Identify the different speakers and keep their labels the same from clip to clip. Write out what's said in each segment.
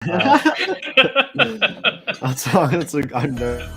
Speaker 1: That's a I know.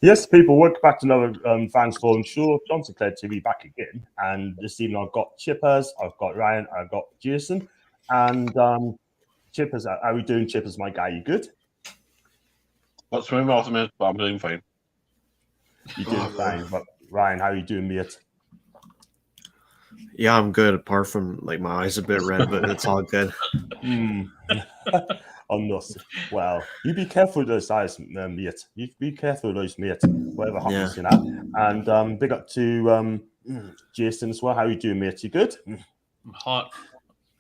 Speaker 2: Yes, people, welcome back to another Fans Forum show. John Sinclair TV back again. And this evening I've got Chippers, I've got Ryan, I've got Jason. And Chippers, how are we doing, Chippers, my guy? You good?
Speaker 3: What's my mouth, mate? But I'm doing fine.
Speaker 2: You're doing fine. But Ryan, how are you doing, mate?
Speaker 1: Yeah, I'm good. Apart from like my eyes a bit red, but it's all good.
Speaker 2: I'm not. Well, you be careful with those eyes, mate. You be careful with those, mate. Whatever happens, you know. And big up to Jason as well. How are you doing, mate? You good?
Speaker 4: I'm hot.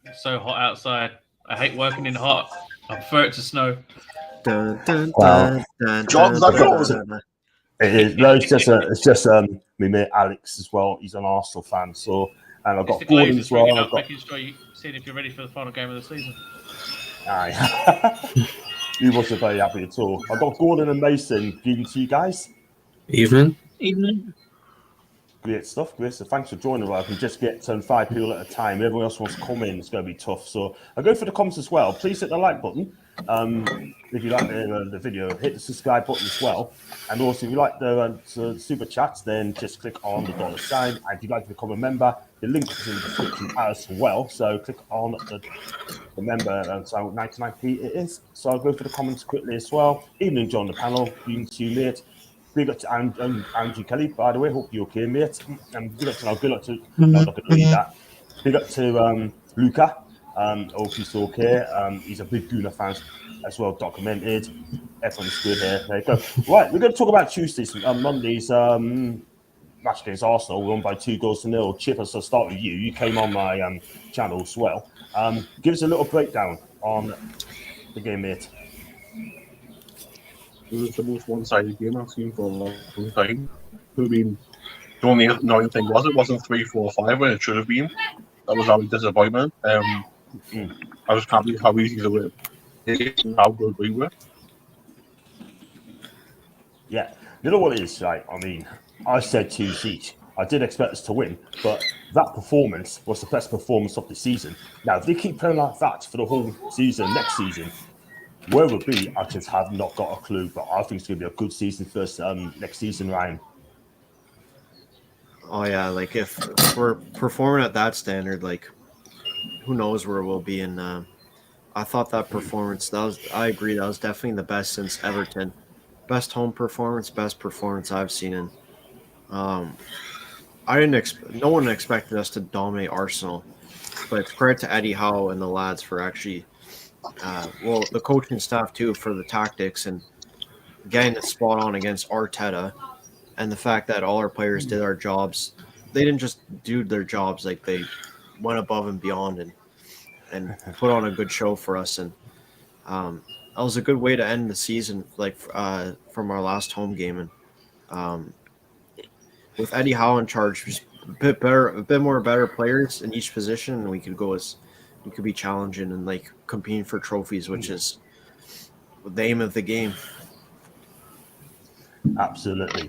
Speaker 4: It's so hot outside. I hate working in hot. I prefer it to snow.
Speaker 3: John's not
Speaker 2: It's just my mate Alex as well. He's an Arsenal fan, so and I've got Gordon as well. I've got
Speaker 4: making sure you see if you're ready for the final game of the season.
Speaker 2: Aye. He wasn't very happy at all. I've got Gordon and Mason. Good evening to you guys.
Speaker 5: Evening.
Speaker 2: Great stuff, great. So thanks for joining. I can just get 5 people at a time. Everyone else wants to come in. It's going to be tough. So I'll go for the comments as well. Please hit the like button. If you like the video, hit the subscribe button as well. And also, if you like the super chats, then just click on the $sign. And if you'd like to become a member, the link is in the description as well. So click on the member. So 99p it is. So I'll go for the comments quickly as well. Evening, John, the panel. Evening to you, mate. Big up to Andrew Kelly, by the way. Hope you're okay, mate. And big up to, good luck to, no, I'm not going to read that. Big up to Luca. Hope he's okay. He's a big Gooner fan as well, documented. Everyone's good here. There you go. Right, we're going to talk about Tuesday's, Monday's match against Arsenal. We won by 2-0. Chipper, so I'll start with you. You came on my channel as well. Give us a little breakdown on the game, mate.
Speaker 3: It was the most one-sided game I've seen for a long time. The only annoying thing was it wasn't 3-4-5 when it should have been. That was our disappointment. I was happy how easy they were and how good we were.
Speaker 2: Yeah, you know what it is, right? I mean, I said 2 each. I did expect us to win, but that performance was the best performance of the season. Now, if they keep playing like that for the whole season, next season, where it would be, I just have not got a clue. But I think it's going to be a good season first next season, Ryan.
Speaker 1: Oh yeah, like if we're performing at that standard, like who knows where we'll be. And I thought that performance, I agree, that was definitely the best since Everton. Best home performance, best performance I've seen. And no one expected us to dominate Arsenal, but it's credit to Eddie Howe and the lads for actually. The coaching staff too for the tactics and getting it spot on against Arteta, and the fact that all our players did our jobs. They didn't just do their jobs, like they went above and beyond and put on a good show for us. And that was a good way to end the season, like from our last home game. And with Eddie Howe in charge, just a bit more better players in each position, and we could be challenging and like competing for trophies, which is the aim of the game.
Speaker 2: Absolutely.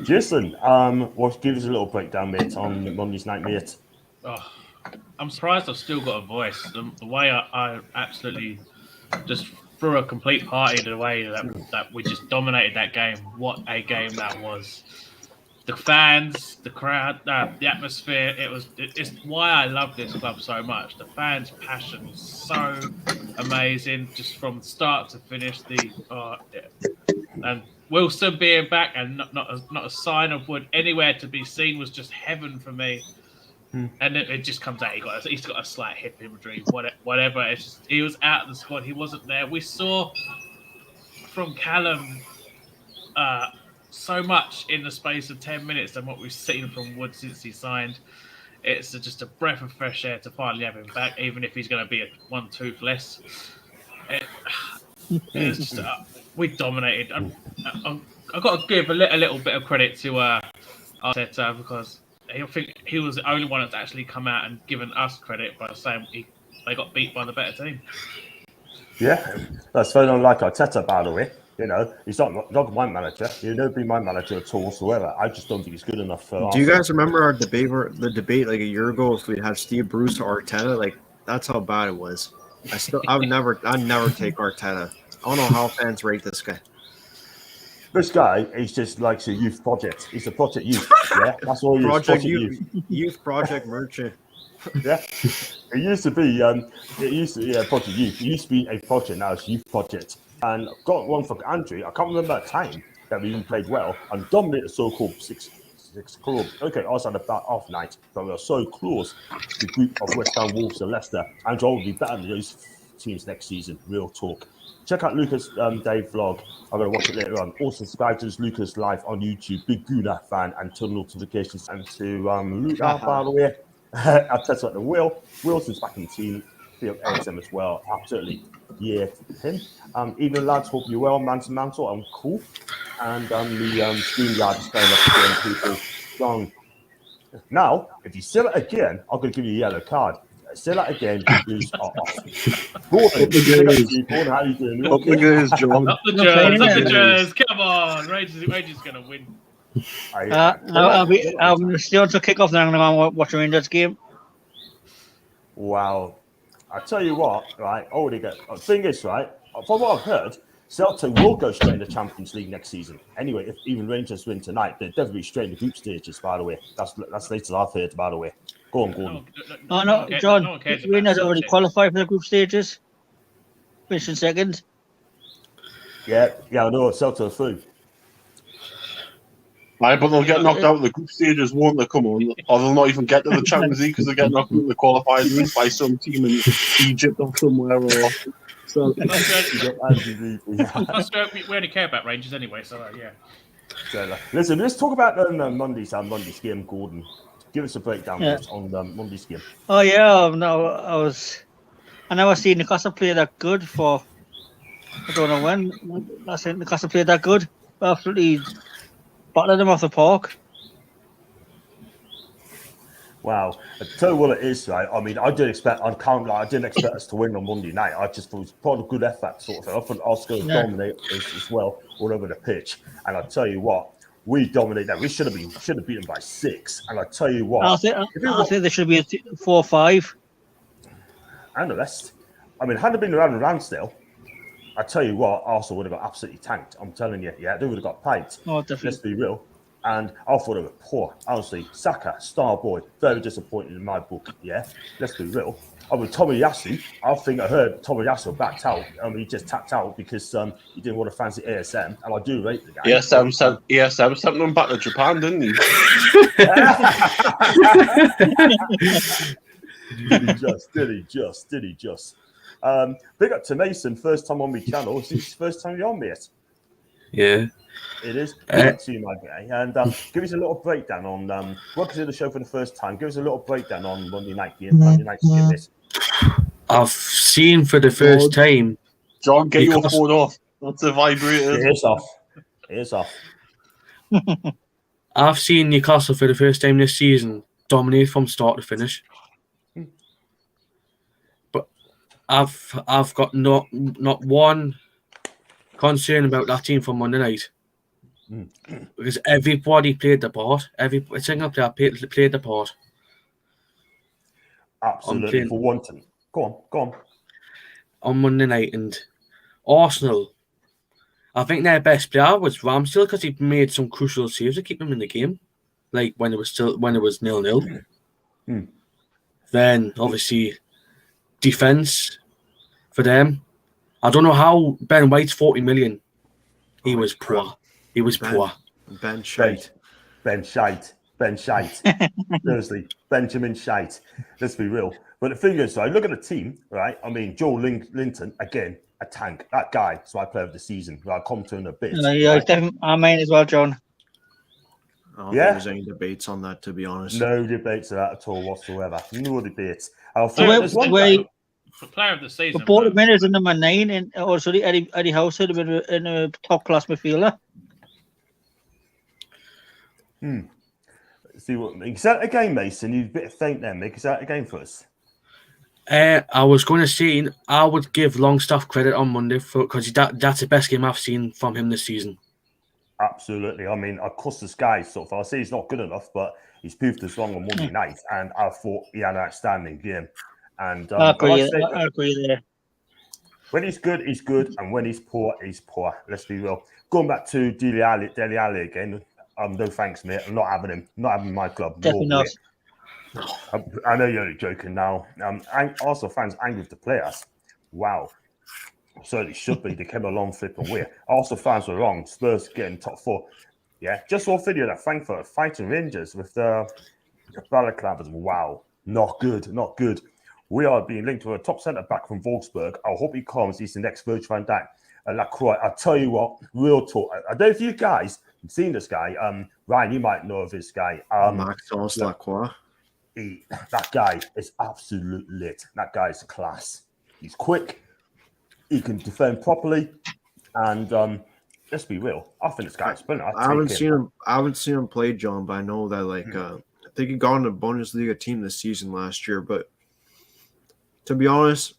Speaker 2: Jason, what gives us a little breakdown, mate, on Monday's night, mate?
Speaker 4: Oh, I'm surprised I've still got a voice. The way I absolutely just threw a complete party the way that we just dominated that game. What a game that was. the fans, the crowd, the atmosphere. It's why I love this club so much. The fans' passion is so amazing, just from start to finish. And Wilson being back and not a sign of wood anywhere to be seen was just heaven for me. And it just comes out. He's got a slight hip injury, whatever. It's just, he was out of the squad. He wasn't there. We saw from Callum so much in the space of 10 minutes than what we've seen from Wood since he signed. It's just a breath of fresh air to finally have him back, even if he's going to be a one tooth less. It's just, we dominated. I've got to give a little bit of credit to Arteta, because I think he was the only one that's actually come out and given us credit by saying they got beat by the better team.
Speaker 2: Yeah, that's very unlike Arteta, by the way. You know, he's not my manager. He'll never be my manager at all whatsoever. I just don't think he's good enough for.
Speaker 1: Do you guys remember our debate? The debate like a year ago, if we'd have Steve Bruce or Arteta, like that's how bad it was. I'd never take Arteta. I don't know how fans rate this guy.
Speaker 2: This guy is just like a youth project. He's a project youth. Yeah, that's all he is.
Speaker 1: Project youth project merchant.
Speaker 2: Yeah, it used to be. Project youth. It used to be a project. Now it's youth project. And I've got one for Andrew. I can't remember a time that we even played well and dominated the so-called six club. Okay, I also had a bad off night, but we were so close to the group of West Ham, Wolves, and Leicester. And Joel will be better than those teams next season. Real talk. Check out Lucas Dave vlog. I'm going to watch it later on. Also subscribe to this Lucas live on YouTube. Big Gooner fan, and turn notifications. And to Luke, by the way, I'll test out the Will. Wilson's back in the team. Field ASM as well. Absolutely. Yeah, him. Even lads, hope you're well. Man to mantle, I'm cool. And the screen yard is going up again, people. Strong. Now, if you sell it again, I'm going to give you a yellow card. Sell it again, because Gordon, how are you doing?
Speaker 3: Up the Gers, John.
Speaker 4: Up the Gers. Come on. Rangers going to win.
Speaker 5: I'm still to kick off, then I'm going to go and watch a Rangers game.
Speaker 2: Wow. I tell you what, right? The thing is, right? From what I've heard, Celtic will go straight in the Champions League next season. Anyway, if even Rangers win tonight, they'll definitely be straight in the group stages. By the way, that's latest I've heard. By the way, go on, Gordon.
Speaker 5: No, John. Rangers already qualified for the group stages. Finishing second.
Speaker 2: Yeah, I know. Celtic are through.
Speaker 3: Right, but they'll get knocked out of the group stages, won't they? Come on, or they'll not even get to the Champions League because they get knocked out of the qualified route by some team in Egypt or somewhere. So
Speaker 4: we only care about Rangers anyway, so yeah.
Speaker 2: So, listen, let's talk about Monday's game, Gordon. Give us a breakdown on Monday's game.
Speaker 5: Oh yeah, no, I never seen Newcastle play that good for. I don't know when. I think Newcastle played that good. Absolutely battered them off the park.
Speaker 2: Wow, I tell you what it is, right? I mean, I didn't expect us to win on Monday night. I just thought it was part of a good effort, sort of thing. I thought Oscar would dominate as well all over the pitch. And I tell you what, we dominated that. We should have beaten by 6. And I tell you what,
Speaker 5: I think there should be a 4-5.
Speaker 2: And the rest. I mean, had it been around Ramsdale, I tell you what, Arsenal would have got absolutely tanked. I'm telling you, yeah, they would have got piped.
Speaker 5: Oh, definitely.
Speaker 2: Let's be real. And I thought they were poor. Honestly, Saka, star boy, very disappointed in my book. Yeah, let's be real. I mean, Tomiyasu, I heard Tomiyasu backed out. I mean, he just tapped out because he didn't want to fancy ASM, and I do rate the guy.
Speaker 3: ASM sent them back to Japan, didn't he? Did he just? Big up to Mason, first time on my channel. Is this first time you're on, mate?
Speaker 6: Yeah.
Speaker 3: It is. To you, my guy. And give us a little breakdown on welcome to the show for the first time. Give us a little breakdown on Monday night game.
Speaker 6: I've seen for the first time.
Speaker 3: John, get your phone off. That's a vibrator.
Speaker 2: It is off. It is off.
Speaker 6: I've seen Newcastle for the first time this season dominate from start to finish. But I've got not one concern about that team from Monday night. Because everybody played the part. Every single player played the part.
Speaker 2: Absolutely, for one thing. Go on.
Speaker 6: On Monday night, and Arsenal, I think their best player was Ramsdale because he made some crucial saves to keep them in the game. like when it was 0-0.
Speaker 2: Mm.
Speaker 6: Then obviously defense for them. I don't know how Ben White's 40 million. He was poor. He was poor.
Speaker 1: Ben Shite.
Speaker 2: Ben Shite. Seriously, Benjamin Shite. Let's be real. But the thing is, I look at the team, right? I mean, Joe Linton, again, a tank. That guy is my player of the season. I'll come to in a bit.
Speaker 5: Yeah,
Speaker 2: right?
Speaker 5: definitely. I mean as well, John.
Speaker 1: I don't think there's any debates on that, to be honest.
Speaker 2: No debates of that at all whatsoever. No debates. I
Speaker 4: Player
Speaker 2: thought
Speaker 4: of
Speaker 2: there's
Speaker 4: the
Speaker 2: one
Speaker 4: season.
Speaker 2: guy.
Speaker 4: Player of the season.
Speaker 5: But Porter Miners in number 9, and also the Eddie Howe should have been in a top class midfielder.
Speaker 2: See what is that again, Mason? You a bit faint there, Mick. Is that again for us?
Speaker 6: I was going to say I would give Longstaff credit on Monday because that's the best game I've seen from him this season.
Speaker 2: Absolutely. I mean, of course, this guy so far. I say he's not good enough, but he's proved us wrong on Monday night, and I thought he had an outstanding game. And
Speaker 5: I agree there.
Speaker 2: When he's good, and when he's poor, he's poor. Let's be real. Going back to Dele Alli again. No thanks, mate. I'm not having him. Not having my club.
Speaker 5: Definitely not.
Speaker 2: I know you're only joking now. Also, fans angry with the players. Wow. Certainly should be. They came a long flipping way. Also, fans were wrong. Spurs getting top 4. Yeah. Just saw a video that Frankfurt fighting Rangers with the balaclavas. Wow. Not good. Not good. We are being linked to a top centre back from Wolfsburg. I hope he comes. He's the next Virgil van Dijk. Lacroix. I'll tell you what, real talk. I don't know if you guys have seen this guy. Ryan, you might know of this guy.
Speaker 1: Maxence Lacroix.
Speaker 2: That guy is absolute lit. That guy's class. He's quick. He can defend properly. And let's be real. I think this guy's brilliant.
Speaker 1: I haven't seen him play, John, but I know that I think he got on the Bundesliga team this season last year. But to be honest,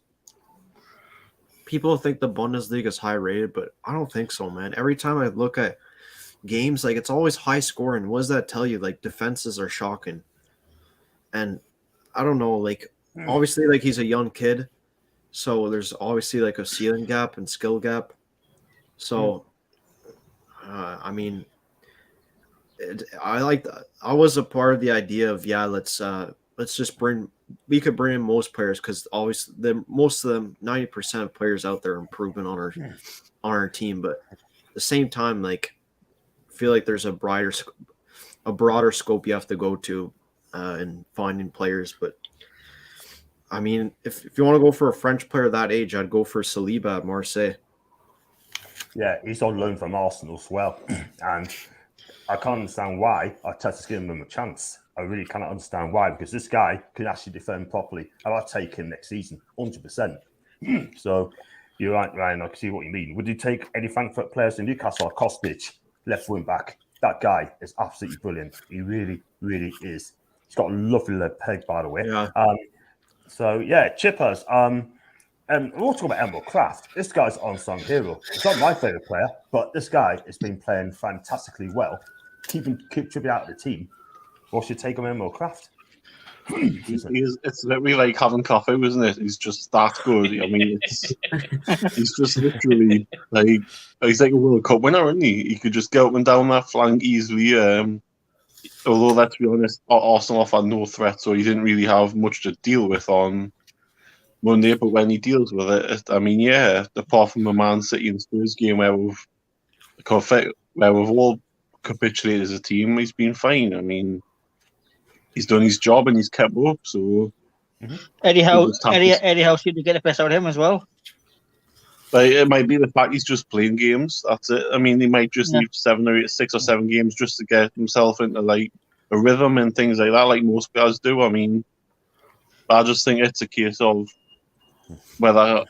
Speaker 1: people think the Bundesliga is high rated, but I don't think so, man. Every time I look at games, like it's always high scoring. What does that tell you? Like defenses are shocking. And I don't know, like obviously like he's a young kid. So there's obviously like a ceiling gap and skill gap. So I mean I was a part of the idea of let's just bring in most players because always most of them 90% of players out there are improving on our team, but at the same time, like I feel like there's a broader scope you have to go to in finding players. But I mean, if you want to go for a French player that age, I'd go for Saliba at Marseille.
Speaker 2: Yeah, he's on loan from Arsenal as well, and I can't understand why Arteta's giving him a chance. I really cannot understand why, because this guy can actually defend properly. And I'll take him next season, 100%. So you're right, Ryan. I can see what you mean. Would you take any Frankfurt players in Newcastle? Kostic, left wing back. That guy is absolutely brilliant. He really, really is. He's got a lovely left peg, by the way.
Speaker 1: Yeah.
Speaker 2: Chippers. We'll talk about Emerald Kraft. This guy's an unsung hero. He's not my favourite player, but this guy has been playing fantastically well. Keep Trippier out of the team. What's your take on Emerald Kraft?
Speaker 3: It's literally like having coffee, isn't it? He's just that good. I mean, he's just literally like he's like a World Cup winner, isn't he? He could just get up and down that flank easily. Although, let's be honest, Arsenal had no threat, so he didn't really have much to deal with on Monday. But when he deals with it, I mean, yeah, apart from the Man City and Spurs game where we've all capitulated as a team, he's been fine. I mean, he's done his job and he's kept up. So
Speaker 5: Eddie Howe should get the best out of him as well.
Speaker 3: But it might be the fact he's just playing games. That's it. I mean, he might just need 6 or 7 games just to get himself into like a rhythm and things like that, like most guys do. I mean, I just think it's a case of whether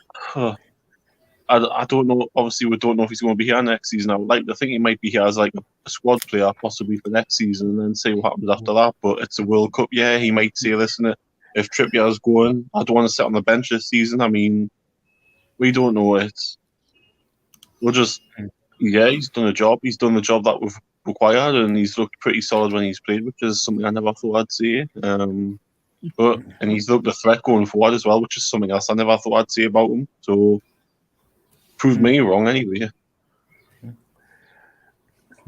Speaker 3: I don't know. Obviously, we don't know if he's going to be here next season. I would like to think he might be here as like a squad player, possibly for next season, and then see what happens after that. But it's a World Cup, yeah. He might say, "Listen, if Trippier's going, I don't want to sit on the bench this season." I mean, we don't know it. We'll just, yeah, he's done a job. He's done the job that we've required, and he's looked pretty solid when he's played, which is something I never thought I'd say. And he's looked a threat going forward as well, which is something else I never thought I'd say about him. So, proved me wrong anyway.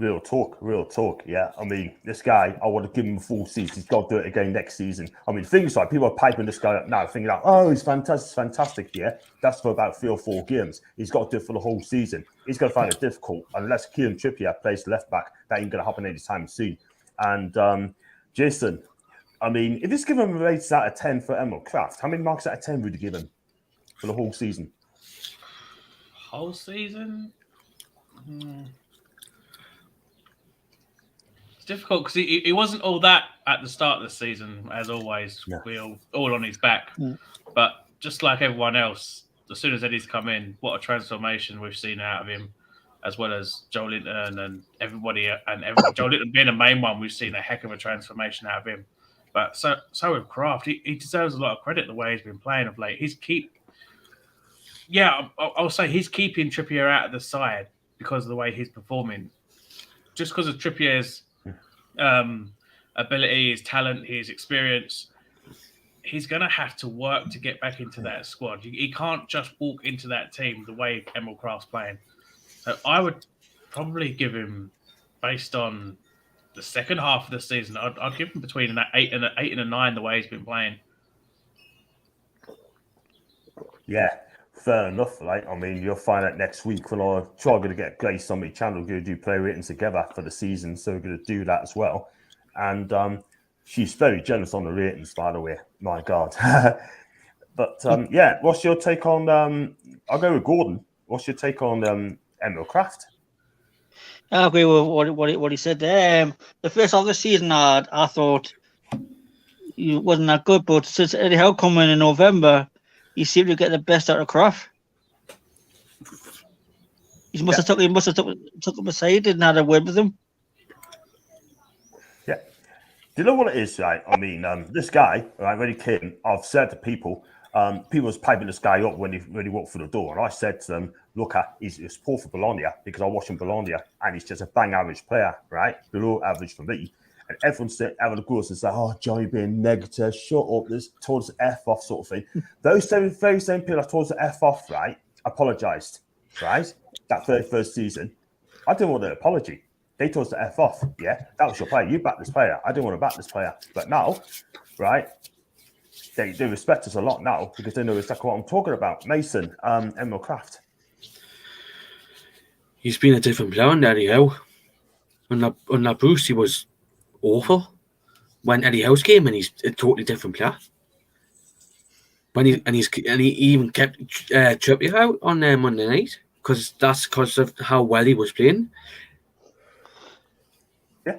Speaker 2: Real talk. Yeah, I mean, this guy, I want to give him a full season. He's got to do it again next season. I mean, things like people are piping this guy up now, thinking like, oh, he's fantastic. Yeah, that's for about 3 or 4 games. He's got to do it for the whole season. He's going to find it difficult unless Kieran Trippier plays left back. That ain't going to happen anytime soon. And Jason, I mean, if it's given him a rating out of 10 for Emerald Craft, how many marks out of 10 would you give him for the whole season?
Speaker 4: Whole season? It's difficult because he wasn't all that at the start of the season, as always. Yeah. We all on his back. Yeah. But just like everyone else, as soon as Eddie's come in, what a transformation we've seen out of him, as well as Joe Linton and everybody. Joe Linton being the main one, we've seen a heck of a transformation out of him. But so with Kraft, he deserves a lot of credit the way he's been playing of late. I'll say he's keeping Trippier out of the side because of the way he's performing. Just because of Trippier's ability, his talent, his experience, he's going to have to work to get back into that squad. He can't just walk into that team the way Emerald Craft's playing. So I would probably give him, based on the second half of the season, I'd give him between an 8 and a 9 the way he's been playing.
Speaker 2: Yeah. Fair enough, right? I mean, you'll find out next week when I try to get Grace on my channel. We're going to do play ratings together for the season, so we're going to do that as well. And she's very generous on the ratings, by the way. My God. But what's your take on? I'll go with Gordon. What's your take on Emerald Craft?
Speaker 5: I agree with what he said there. The first half of the season, I thought he wasn't that good, but since Eddie Howe coming in November, he seemed to get the best out of Kraft. He must have took him aside and had a word with him.
Speaker 2: Yeah. Do you know what it is, right? I mean, this guy, right, when he came, I've said to people was piping this guy up when he walked through the door. And I said to them, look, he's poor for Bologna because I watch him Bologna and he's just a bang average player, right? Below average for me. And everyone's having a go and say, oh, Johnny being negative, shut up, this told us F off sort of thing. Those very same people that told us F off, right, apologised, right? That 31st season. I didn't want an apology. They told us to F off, yeah? That was your player. You backed this player. I didn't want to back this player. But now, right, they respect us a lot now because they know exactly what I'm talking about. Mason, Emerald Craft.
Speaker 6: He's been a different player on Eddie Howe. On that boost, he was awful. When Eddie Howe came in, he's a totally different player. He even kept Trippier out on Monday night because of how well he was playing.
Speaker 2: Yeah,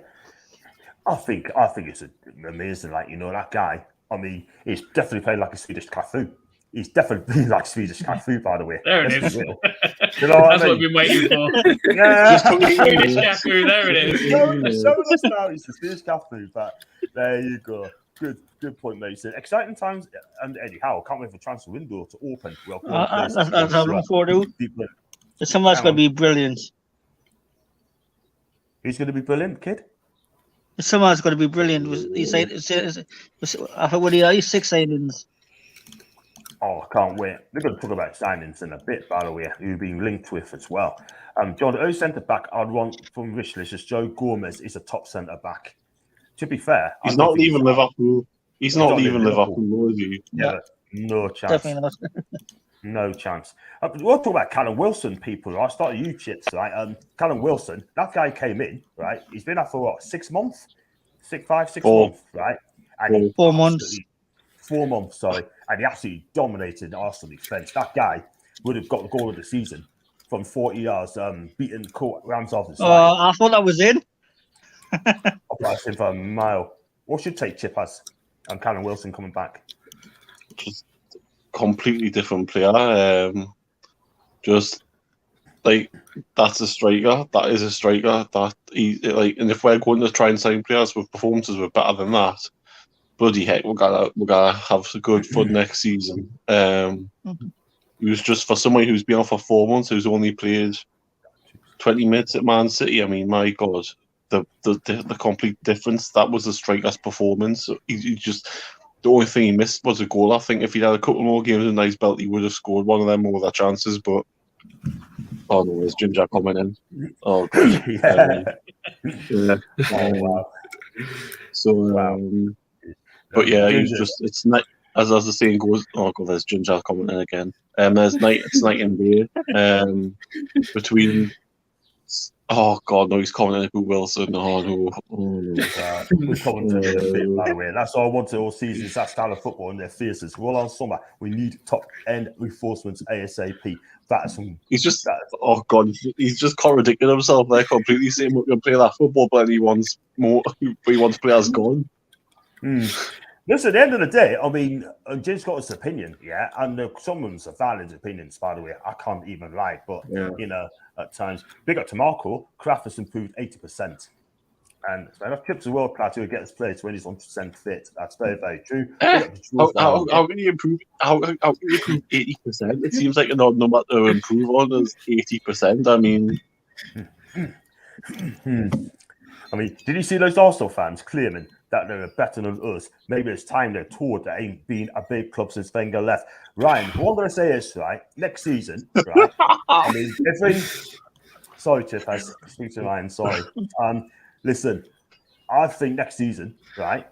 Speaker 2: I think it's amazing. Like, you know, that guy. I mean, he's definitely playing like a Swedish Cafu. He's definitely playing like Swedish Cafu, by the way.
Speaker 4: There it is.
Speaker 2: You know
Speaker 4: That's
Speaker 2: what
Speaker 4: what we've been waiting for.
Speaker 2: Yeah.
Speaker 4: Swedish Cafu, there it is.
Speaker 2: Some of us now it's the Swedish Cafu, but there you go. Good point, Mason. Exciting times, and Eddie Howe can't wait for transfer window to open.
Speaker 5: That's what I'm looking forward to. Somebody's going to be brilliant.
Speaker 2: Who's going to be brilliant, kid?
Speaker 5: Someone's going to be brilliant. He said, I thought, what are 6 signings?
Speaker 2: Oh, I can't wait. We're going to talk about signings in a bit, by the way, who've been linked with as well. John, the only centre back I'd want from wish list is Joe Gomez is a top centre back. To be fair,
Speaker 3: he's not leaving Liverpool. He's not leaving Liverpool, is he?
Speaker 2: Yeah, no chance.
Speaker 5: Definitely not.
Speaker 2: No chance. We'll talk about Callum Wilson, people. I started you chips, right? Callum Wilson, that guy came in, right? He's been out for what, 6 months? 6 months, right? And
Speaker 5: 4 months.
Speaker 2: 4 months, sorry. And he absolutely dominated the Arsenal defence. That guy would have got the goal of the season from 40 yards, beating Rams off the side.
Speaker 5: I thought that was in.
Speaker 2: I'll price him for a mile. What should take Chip as Callum Wilson coming back?
Speaker 3: Just completely different player. Just like that's a striker. That is a striker. That he like. And if we're going to try and sign players with performances were better than that, bloody heck, we're gonna have some good fun next season. It was just for someone who's been off for 4 months, who's only played 20 minutes at Man City. I mean, my God, the complete difference. That was the striker's performance. He just the only thing he missed was a goal. I think if he'd had a couple more games in his belt, he would have scored one of them more of their chances. But Oh no, there's Ginger coming in. Oh god.
Speaker 2: Yeah.
Speaker 3: Yeah.
Speaker 2: Oh wow.
Speaker 3: So,
Speaker 2: Wow.
Speaker 3: but yeah, he's
Speaker 2: Ginger.
Speaker 3: just it's night as the saying goes. Oh god, there's Ginger coming in again. There's night. It's night and day. Between. Oh god, no, he's coming in with Wilson. Oh no. Oh no.
Speaker 2: We're coming to in a bit, by the way. That's all I wanted all season. Is that style of football and their fierceness. Well, on summer, we need top end reinforcements ASAP. That is some.
Speaker 3: He's just. Oh god, he's just contradicting himself there completely. Saying we're going to play that football, but he wants more. But he wants players gone.
Speaker 2: Listen, at the end of the day, I mean, Jim's got his opinion, yeah, and someone's a valid opinions, by the way. I can't even lie, but you know, at times, big up to Marco. Kraft has improved 80%, and enough chips are world class to get his place when he's 100% fit. That's very, very true.
Speaker 3: How can you improve? How can you improve 80%? It seems like another number to improve on is 80%. I mean,
Speaker 2: did you see those Arsenal fans claiming that they're better than us? Maybe it's time they toured that ain't been a big club since Wenger left. Ryan, what I'm going to say is, right, next season, right, I mean, sorry, Chip, I speak to Ryan, sorry. Listen, I think next season, right,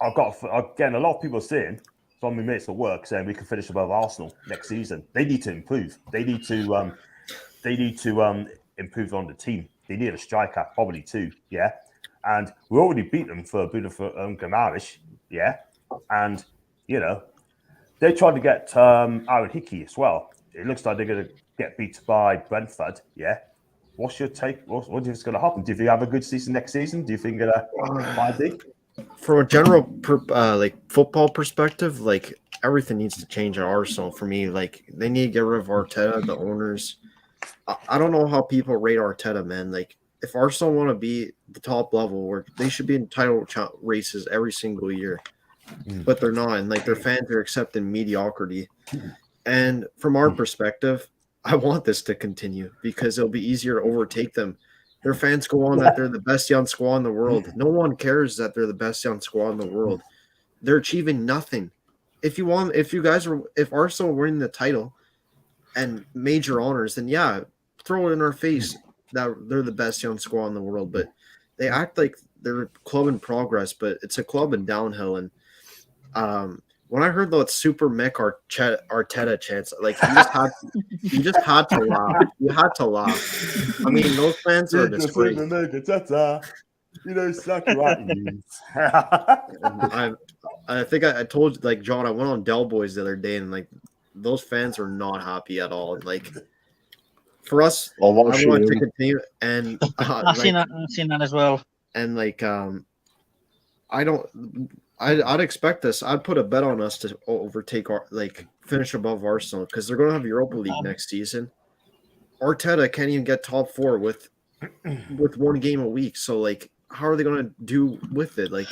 Speaker 2: again, a lot of people are saying, from my mates at work, saying we can finish above Arsenal next season. They need to improve. They need to improve on the team. They need a striker, probably two, yeah? And we already beat them for Bruno Guimaraes, yeah? And, you know, they tried to get Aaron Hickey as well. It looks like they're going to get beat by Brentford, yeah? What's your take? What do you think is going to happen? Do you think you have a good season next season? Do you think you're going to buy big?
Speaker 1: From a general football perspective, like everything needs to change at Arsenal for me. Like they need to get rid of Arteta, the owners. I don't know how people rate Arteta, man. Like if Arsenal want to be the top level, where they should be in title races every single year, but they're not. And like their fans are accepting mediocrity. And from our perspective, I want this to continue because it'll be easier to overtake them. Their fans go on that they're the best young squad in the world. No one cares that they're the best young squad in the world. They're achieving nothing. If Arsenal win the title and major honors, then yeah, throw it in our face that they're the best young squad in the world. But they act like they're a club in progress, but it's a club in downhill. And when I heard that Super Mick Arteta chants, like you just had to laugh. You had to laugh. I mean, those fans are a disgrace.
Speaker 2: You know exactly what it means.
Speaker 1: I think I told like John, I went on Del Boys the other day, and like those fans are not happy at all. Like for us, I want to continue, and
Speaker 5: I've seen that as well.
Speaker 1: And like I'd expect this. I'd put a bet on us to overtake finish above Arsenal because they're going to have Europa League next season. Arteta can't even get top four with one game a week. So like, how are they going to do with it? Like,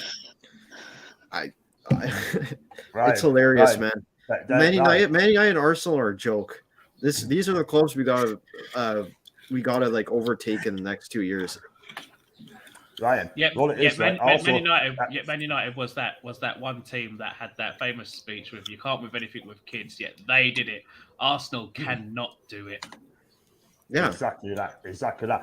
Speaker 1: it's hilarious, man. Man United and Arsenal are a joke. These are the clubs we gotta like overtake in the next 2 years.
Speaker 2: Ryan,
Speaker 4: Man United was that one team that had that famous speech with "You can't move anything with kids." Yet they did it. Arsenal cannot do it.
Speaker 2: Yeah, exactly that.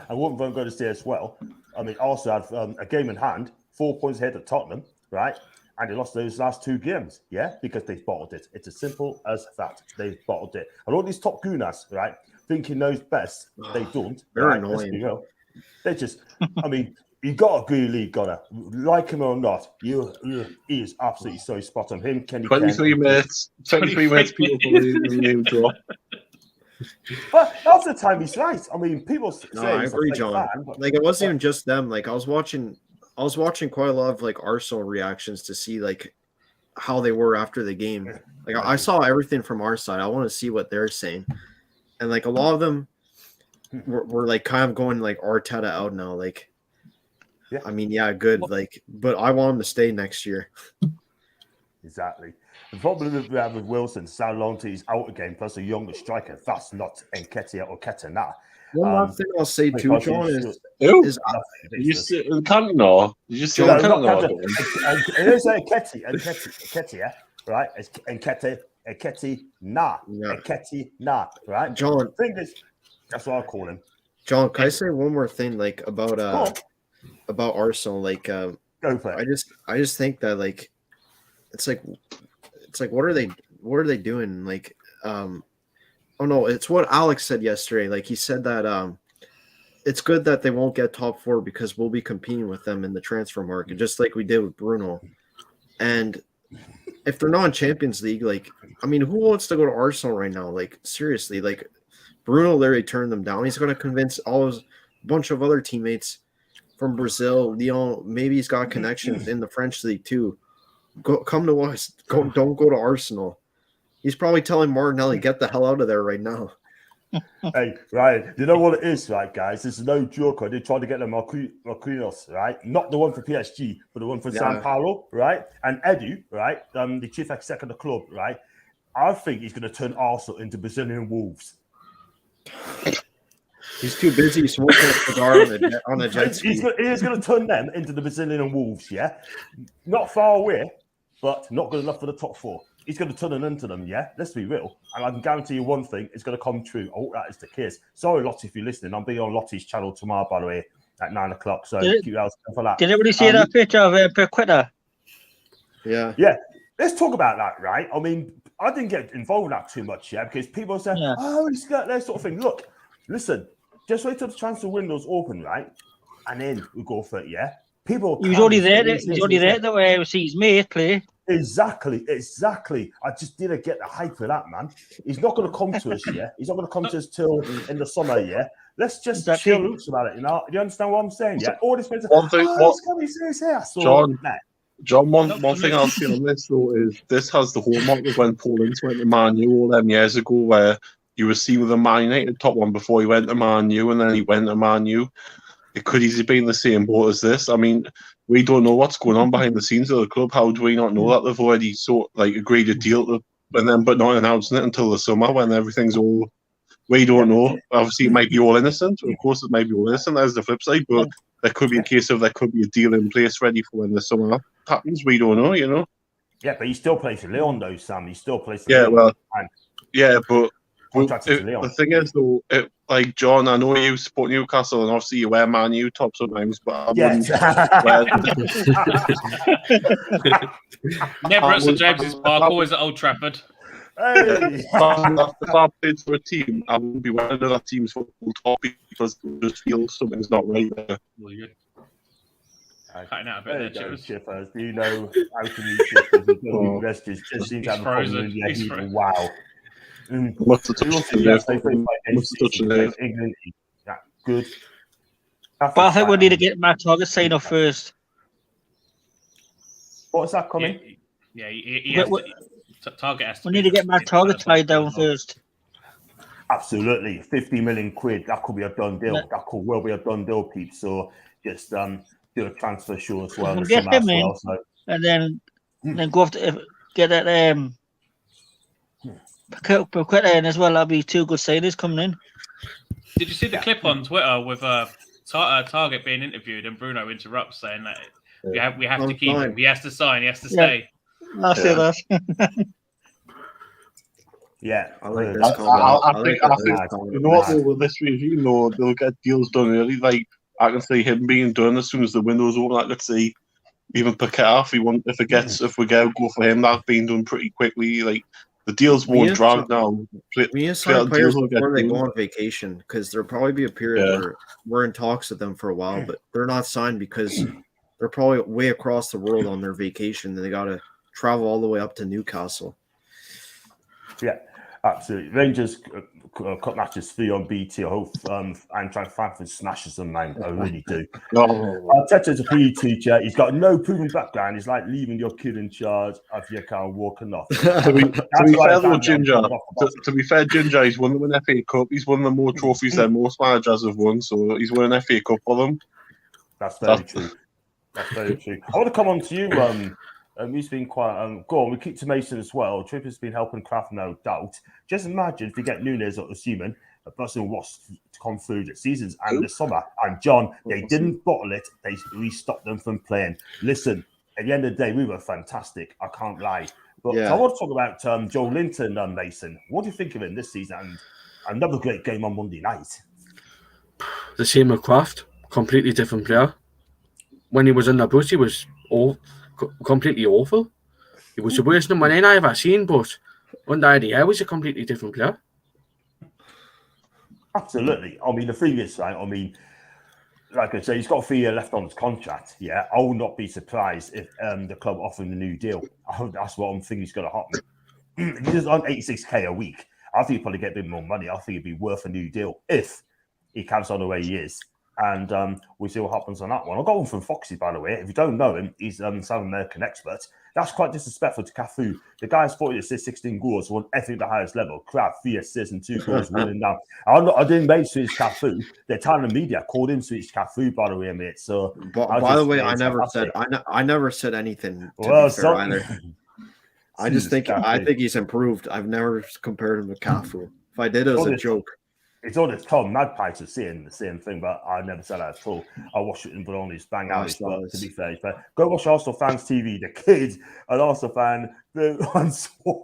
Speaker 2: And what I'm going to say as well. I mean, also have a game in hand, 4 points ahead of Tottenham, right? And they lost those last two games, yeah, because they bottled it. It's as simple as that. They bottled it. And all these top Gooners, right, thinking knows best, they don't.
Speaker 1: They're
Speaker 2: right?
Speaker 1: annoying.
Speaker 2: They just, I mean. You got a good league, gotta like him or not. He is absolutely so spot on. Him, Kenny.
Speaker 3: 23 minutes. 23 minutes. People name drop.
Speaker 2: But half the time he's right. I mean, people say.
Speaker 1: No, I agree, John. Like it wasn't even just them. Like I was watching quite a lot of like Arsenal reactions to see like how they were after the game. Like I saw everything from our side. I want to see what they're saying, and like a lot of them were like kind of going like Arteta out now, like.
Speaker 2: Yeah.
Speaker 1: I mean, yeah, good. Like, but I want him to stay next year.
Speaker 2: Exactly. The problem that we have with Wilson, how long till he's out again, plus a younger striker. That's not Enquiries or Ketana.
Speaker 1: One last thing I'll say too, John, is
Speaker 3: you see Cantona? Did you see Cantona?
Speaker 2: It is Enquiries, right? It's Enquiries, right?
Speaker 1: John.
Speaker 2: That's what I call him.
Speaker 1: John, can I say one more thing, like about Arsenal? Like,
Speaker 2: Go for it.
Speaker 1: I just think that like, it's like what are they doing? Like, oh no, it's what Alex said yesterday. Like he said that it's good that they won't get top 4 because we'll be competing with them in the transfer market, just like we did with Bruno. And if they're not in Champions League, like, I mean, who wants to go to Arsenal right now? Like, seriously, like, Bruno literally turned them down. He's going to convince a bunch of other teammates from Brazil, Lyon. Maybe he's got connections in the French league too. Come to us. Don't go to Arsenal. He's probably telling Martinelli, get the hell out of there right now.
Speaker 2: Hey, Ryan, you know what it is, right, guys? This is no joke. I did try to get the Marquinhos, right? Not the one for PSG, but the one for Sao Paulo, right? And Eddie, right? The chief exec of the club, right? I think he's going to turn Arsenal into Brazilian Wolves.
Speaker 1: He's too busy smoking a cigar on a jet ski.
Speaker 2: He's going to turn them into the Brazilian Wolves, yeah? Not far away, but not good enough for the top 4. He's going to turn it into them, yeah? Let's be real. And I can guarantee you one thing, it's going to come true. I hope that is the case. Sorry, Lottie, if you're listening. I'll be on Lottie's channel tomorrow, by the way, at 9 o'clock. So keep your eyes for that.
Speaker 5: Did everybody see that picture of Perquita?
Speaker 1: Yeah.
Speaker 2: Yeah. Let's talk about that, right? I mean, I didn't get involved in that too much, yeah? Because people say, oh, he's got that sort of thing. Look, listen, just wait till the transfer window's open, right? And then we go for it, yeah? People.
Speaker 5: He was already there. He was already there the way I see his mate play.
Speaker 2: Exactly. I just didn't get the hype of that, man. He's not going to come to us, yeah? He's not going to come to us till in the summer, yeah? Let's just chill loose about it, you know? Do you understand what I'm saying, yeah? All this
Speaker 3: one thing, John, one thing I'll say on this, though, is this has the hallmark of when Paul Ince went to Man U all them years ago, where you were seen with a Man United top one before he went to Man U, and then he went to Man U. It could easily be in the same boat as this. I mean, we don't know what's going on behind the scenes of the club. How do we not know that they've already agreed a deal but not announcing it until the summer when everything's all? We don't know. Obviously, it might be all innocent. Of course, it might be all innocent. There's the flip side, but there could be a case of there could be a deal in place ready for when the summer happens. We don't know, you know.
Speaker 2: Yeah, but he still plays for Leon, though, Sam. He still plays for
Speaker 3: Leon.
Speaker 2: Well,
Speaker 3: but the thing is, though, like John, I know you support Newcastle, and obviously you wear Man U top sometimes, but I wouldn't
Speaker 4: Never at St James's Park, always at Old Trafford.
Speaker 2: Hey.
Speaker 3: If I played for a team, I wouldn't be wearing other team's football top because I just feel something's not right there.
Speaker 4: Cutting out a bit there,
Speaker 2: Chippers. Do you know how to use Chippers? Just seems to have a problem with your wow.
Speaker 3: What's the touch?
Speaker 2: England. Yeah, good.
Speaker 5: But I think we need to get Matt Target signed off first.
Speaker 2: What's that coming?
Speaker 4: Yeah, he has Target has to.
Speaker 5: We need to get Matt Target tied down first.
Speaker 2: Absolutely, 50 million quid. That could be a done deal. That could well be a done deal, peeps. So just do a transfer show as well.
Speaker 5: Get him in, and then go after get that Paqueta in as well. That'll be 2 good signings coming in.
Speaker 4: Did you see the clip on Twitter with Target being interviewed and Bruno interrupts saying that we have to keep him. He has to sign. He has to stay.
Speaker 5: I'll say that.
Speaker 2: Yeah,
Speaker 3: I like this. I think you know what, with this review, they'll get deals done early. Like I can see him being done as soon as the window's open. I could see even Paqueta if we go for him, that's being done pretty quickly. Like the deals won't drag now.
Speaker 1: We need to sign players before they go on vacation because there'll probably be a period where we're in talks with them for a while, but they're not signed because they're probably way across the world on their vacation and they got to travel all the way up to Newcastle.
Speaker 2: Yeah, absolutely. Rangers cut matches 3 on BT. I hope Eintracht Frankfurt smashes them, man. I really do. Arteta's a PE teacher. He's got no proven background. He's like leaving your kid in charge of your car walking off.
Speaker 3: To be fair, Ginger, he's won the FA Cup. He's won the more trophies than most managers have won. So he's won an FA Cup for them.
Speaker 2: That's very true. That's very true. I want to come on to you. He's been quite go on. We keep to Mason as well. Tripper's been helping Kraft, no doubt. Just imagine if you get Nunes or Osimhen, a person who wants to come through the seasons and the summer. And John, they didn't bottle it. We stopped them from playing. Listen, at the end of the day, we were fantastic. I can't lie. But I want to talk about Joe Linton, Mason. What do you think of him this season? And Another great game on Monday night.
Speaker 6: The same with Kraft, completely different player. When he was in the boots, he was completely awful. He was the worst number 9 I've ever seen, but under Eddie Howe, was a completely different player.
Speaker 2: Absolutely. I mean, the thing is, right, I mean, like I say, he's got 3 years left on his contract. Yeah, I will not be surprised if the club offer him a new deal. That's what I'm thinking is going to happen. He's on 86k a week. I think he'll probably get a bit more money. I think it'd be worth a new deal if he carries on the way he is. And we'll see what happens on that one. I got one from Foxy, by the way. If you don't know him, he's South American expert. That's quite disrespectful to Cafu. The guy's 40 assists, 16 goals, won everything at the highest level. Crab, 3 assists and 2 goals, winning now. I didn't make switch Cafu. The Italian media called him switch Cafu, by the way, mate. So,
Speaker 1: by the way, I never said anything. To be fair, either. I think he's improved. I've never compared him to Cafu. If I did, it was a joke.
Speaker 2: It's all this Tom Magpie to saying the same thing, but I never said that at all. I watched it in Bologna's bang out. To be fair, but go watch Arsenal Fans TV. The kid, an Arsenal fan, I saw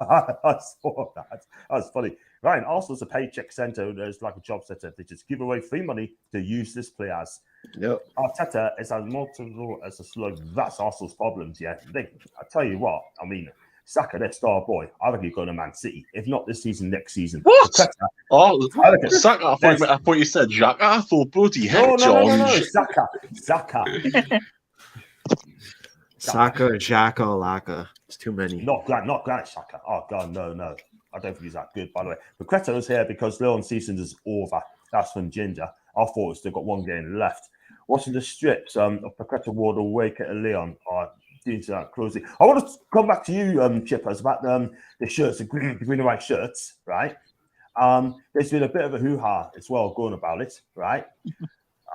Speaker 2: that. That's funny. Right, Arsenal's a paycheck centre. There's like a job centre. They just give away free money to use this play as.
Speaker 1: Yep.
Speaker 2: Arteta is as multiple as a slug. That's Arsenal's problems. Yeah, I tell you what. I mean, Saka, their star boy. I think he's going to Man City. If not this season, next season.
Speaker 3: What? Saka. I thought you said Xhaka. I thought bloody heck, John.
Speaker 2: No. Saka.
Speaker 1: Saka, Xhaka, Laka. It's too many.
Speaker 2: Not Granit Saka. Oh God, no. I don't think he's that good, by the way. But Creto's here because Leon season is over. That's from Ginger. I thought we've still got one game left. Watching the strips of Paqueta Ward awake at Leon are into that closely. I want to come back to you, Chippers, about the shirts, the green and white shirts, right? There's been a bit of a hoo-ha as well going about it, right?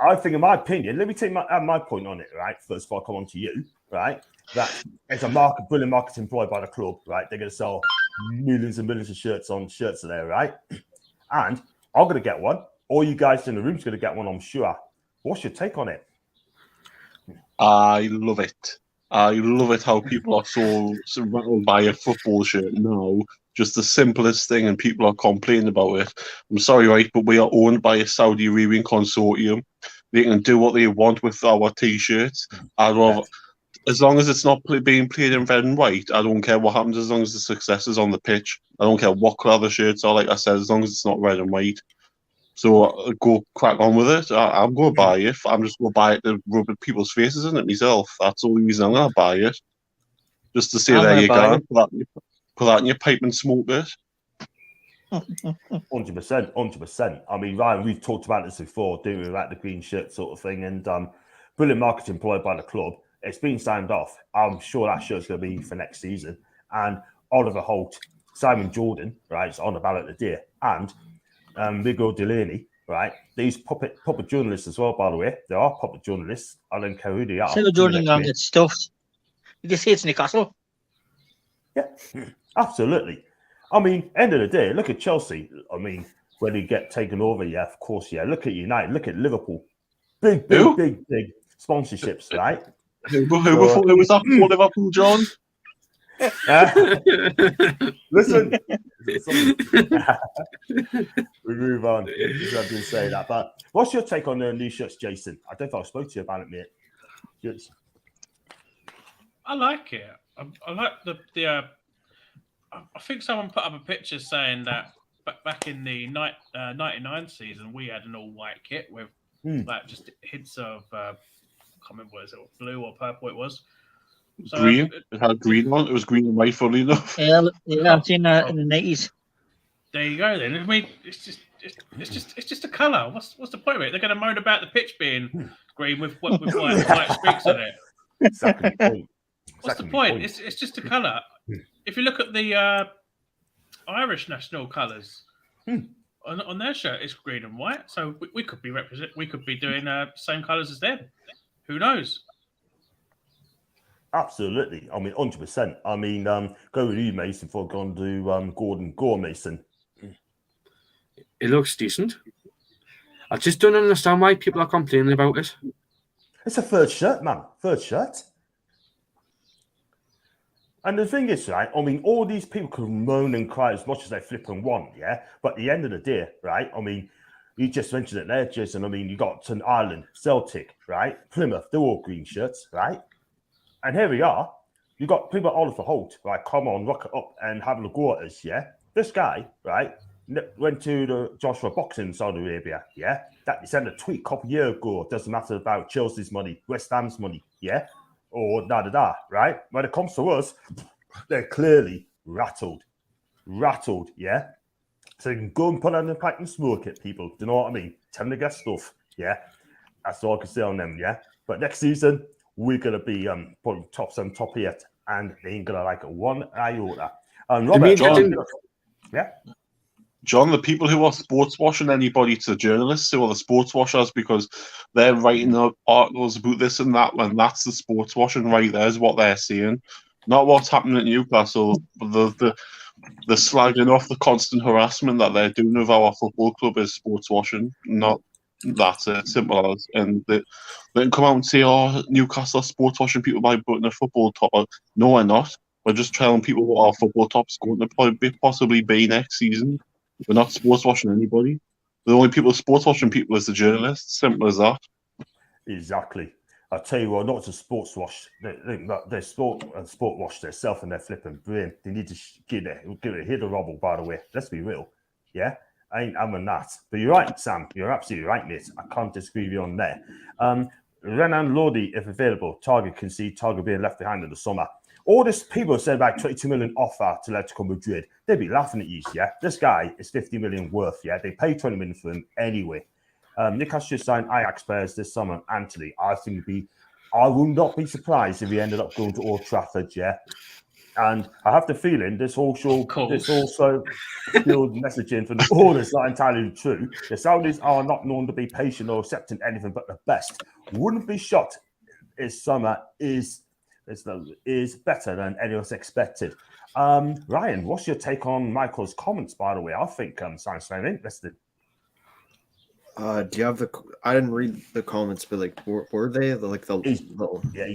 Speaker 2: I think, in my opinion, let me take my point on it, right? First before I come on to you, right? That it's a brilliant marketing employed by the club, right? They're going to sell millions and millions of shirts there, right? And I'm going to get one. All you guys in the room's going to get one, I'm sure. What's your take on it?
Speaker 3: I love it. I love it how people are so rattled by a football shirt now. Just the simplest thing, and people are complaining about it. I'm sorry, right, but we are owned by a Saudi Arabian consortium. They can do what they want with our T-shirts. I'd rather, as long as it's not being played in red and white, I don't care what happens as long as the success is on the pitch. I don't care what colour the shirts are, like I said, as long as it's not red and white. So go crack on with it. I'm going to buy it. I'm just going to buy it to rub at people's faces in it myself. That's the only reason I'm going to buy it. Just to say, there you go. Put that in your pipe and smoke it.
Speaker 2: 100%. I mean, Ryan, we've talked about this before, didn't we, about the green shirt sort of thing, and brilliant marketing employed by the club. It's been signed off. I'm sure that shirt's going to be for next season. And Oliver Holt, Simon Jordan, right, is on the ballot today, and Miguel Delaney, right? These puppet journalists as well, by the way. There are puppet journalists. I don't care who they are.
Speaker 5: Miguel Jordan going to get stuffed. You just hate Newcastle.
Speaker 2: Yeah, absolutely. I mean, end of the day, look at Chelsea. I mean, when they get taken over, yeah, of course, yeah. Look at United. Look at Liverpool. Big sponsorships, right?
Speaker 3: Who was that for Liverpool, John?
Speaker 2: Listen. We move on. I didn't say that. But what's your take on the new shirts, Jason? I don't think I spoke to you about it, mate. Shirts.
Speaker 4: I like it. I like the I think someone put up a picture saying that back in the 99 season, we had an all-white kit with like just hints of I can't remember what it was, blue or purple it was. So,
Speaker 3: green. It had green on. It was green and white, fully enough.
Speaker 5: Yeah, I've seen that in the 90s.
Speaker 4: There you go. Then I mean, it's just a colour. What's the point of it? They're going to moan about the pitch being green with white streaks on it.
Speaker 2: Exactly.
Speaker 4: What's the point? It's just a colour. If you look at the Irish national colours on their shirt, it's green and white. So we could be We could be doing same colours as them. Who knows?
Speaker 2: Absolutely. I mean, 100%. I mean, go with you, Mason, before going to Gordon. Go on, Mason.
Speaker 6: It looks decent. I just don't understand why people are complaining about it.
Speaker 2: It's a third shirt, man. Third shirt. And the thing is, right, I mean, all these people can moan and cry as much as they flip and want, yeah? But at the end of the day, right, I mean, you just mentioned it there, Jason. I mean, you got St. Ireland, Celtic, right? Plymouth, they're all green shirts, right? And here we are. You got people at Oliver Holt, right? Come on, rock it up and have a go at us, yeah? This guy, right, went to the Joshua boxing in Saudi Arabia, yeah? That he sent a tweet a couple of years ago. Doesn't matter about Chelsea's money, West Ham's money, yeah? Or da-da-da, right? When it comes to us, they're clearly rattled, yeah? So you can go and put on the pipe and smoke it, people. Do you know what I mean? Tell them to get stuff, yeah? That's all I can say on them, yeah? But next season, we're going to be putting top 7, top 8, and they ain't going to like it one iota. And Robert, yeah?
Speaker 3: John, the people who are sports washing anybody to journalists who are the sports washers because they're writing up articles about this and that, and that's the sports washing right there is what they're seeing. Not what's happening at Newcastle, but the slagging off the constant harassment that they're doing with our football club is sports washing. Not that's it, simple as. And they can come out and say, oh, Newcastle are sports washing people by putting a football top on. No, we're not. We're just telling people what our football top's going to possibly be next season. We're not sports washing anybody. The only people sports washing people is the journalists. Simple as that.
Speaker 2: Exactly. I'll tell you what, not to sports wash. They sport wash themselves and their flipping brain. They need to give it a hit of rubble, by the way. Let's be real. Yeah? I ain't having that. But you're right, Sam. You're absolutely right, mate. I can't disagree with you on there. Renan Lodi, if available, Target can see Target being left behind in the summer. All this people said about 22 million offer to Atletico Madrid. They'd be laughing at you, yeah? This guy is 50 million worth, yeah? They pay 20 million for him anyway. Newcastle should sign Ajax players this summer. Anthony, I would not be surprised if he ended up going to Old Trafford, yeah? And I have the feeling this also field messaging from the owners not entirely true. The Saudis are not known to be patient or accepting anything but the best. Wouldn't be shocked if summer is better than anyone else expected. Ryan, what's your take on Michael's comments, by the way? I think sounds very interesting.
Speaker 1: Do you have I didn't read the comments, but like, were they
Speaker 2: he's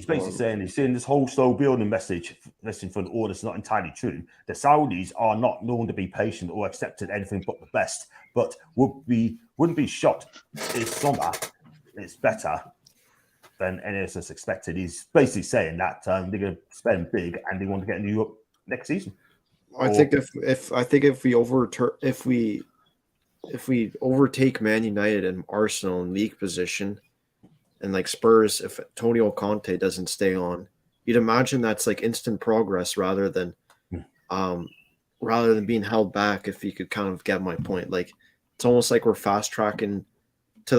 Speaker 2: basically saying this whole slow building message, listening from the owners, not entirely true. The Saudis are not known to be patient or accepted anything but the best, but wouldn't be shocked if summer is better than anyone else expected. He's basically saying that they're going to spend big and they want to get a new up next season.
Speaker 1: I think if we overtake Man United and Arsenal in league position, and like Spurs, if Antonio Conte doesn't stay on, you'd imagine that's like instant progress rather than being held back. If you could kind of get my point, like it's almost like we're fast tracking to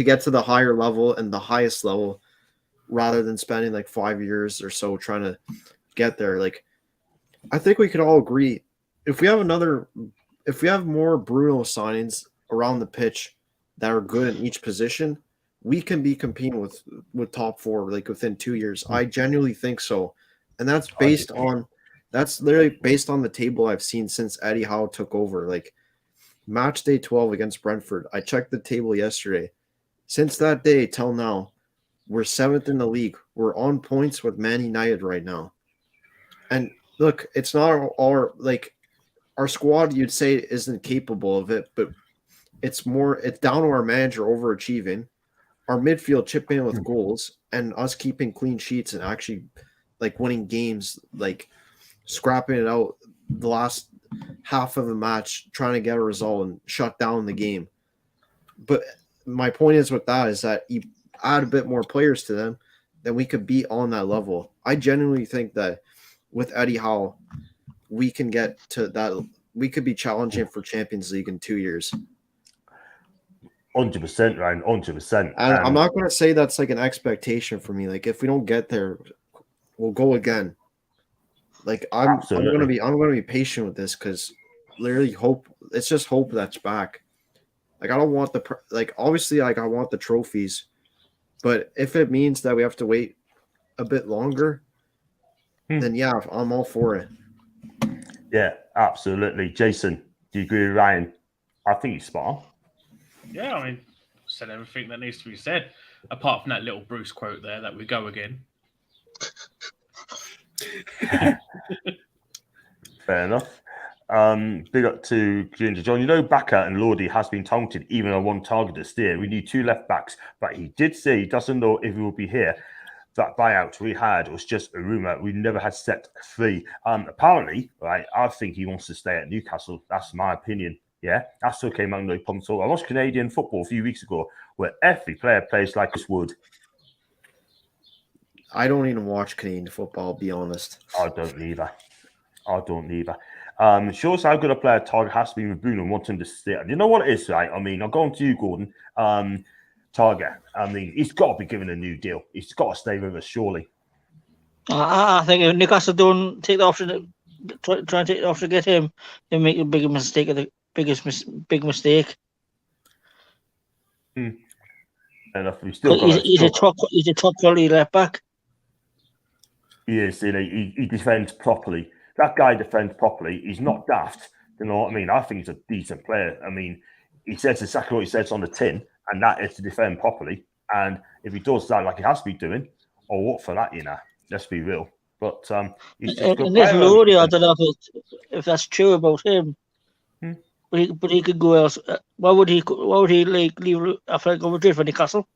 Speaker 1: get to the higher level and the highest level, rather than spending like 5 years or so trying to get there. Like, I think we could all agree if we have more Bruno signings around the pitch that are good in each position, we can be competing with top 4 like within 2 years. I genuinely think so, and that's literally based on the table I've seen since Eddie Howe took over. Like match day 12 against Brentford, I checked the table yesterday. Since that day till now, we're 7th in the league. We're on points with Man United right now, and look, it's not all like. Our squad, you'd say, isn't capable of it, but it's down to our manager overachieving, our midfield chipping in with goals, and us keeping clean sheets and actually like winning games, like scrapping it out the last half of the match, trying to get a result and shut down the game. But my point is with that is that you add a bit more players to them, then we could be on that level. I genuinely think that with Eddie Howe, we can get to that. We could be challenging for Champions League in 2 years.
Speaker 2: 100%, Ryan, 100%.
Speaker 1: And I'm not going to say that's like an expectation for me. Like if we don't get there, we'll go again. Like I'm going to be patient with this because literally hope. It's just hope that's back. Like I don't want obviously like I want the trophies, but if it means that we have to wait a bit longer, then yeah, I'm all for it.
Speaker 2: Yeah, absolutely. Jason, do you agree with Ryan? I think he's spot on.
Speaker 4: Yeah, I mean, said everything that needs to be said, apart from that little Bruce quote there that we go again.
Speaker 2: Fair enough. Big up to Ginger John. You know, Bakker and Lordy has been taunted even on one target this year. We need 2 left backs, but he did say he doesn't know if he will be here. That buyout we had was just a rumor. We never had set 3. Apparently, right, I think he wants to stay at Newcastle. That's my opinion. Yeah, that's okay, man. No problem. So I watched Canadian football a few weeks ago where every player plays like this would.
Speaker 1: I don't even watch Canadian football, I'll be honest.
Speaker 2: I don't either. Shows how good a player Target has to be with Bruno and want him to stay. And you know what it is, right? I mean, I'll go on to you, Gordon. Target, I mean, he's got to be given a new deal. He's got to stay with us, surely.
Speaker 5: I think if Newcastle don't take the option, try and take the option to get him, they make a big mistake. Big mistake.
Speaker 2: Enough.
Speaker 5: He's a top quality left back.
Speaker 2: He is. He defends properly. That guy defends properly. He's not daft. You know what I mean? I think he's a decent player. I mean, he says exactly what he says on the tin, and that is to defend properly. And if he does that like he has to be doing, or what for that, let's be real. But he's just a good player.
Speaker 5: Lodi, I don't know if that's true about him. But he could go else. Why would he leave after going to for Newcastle?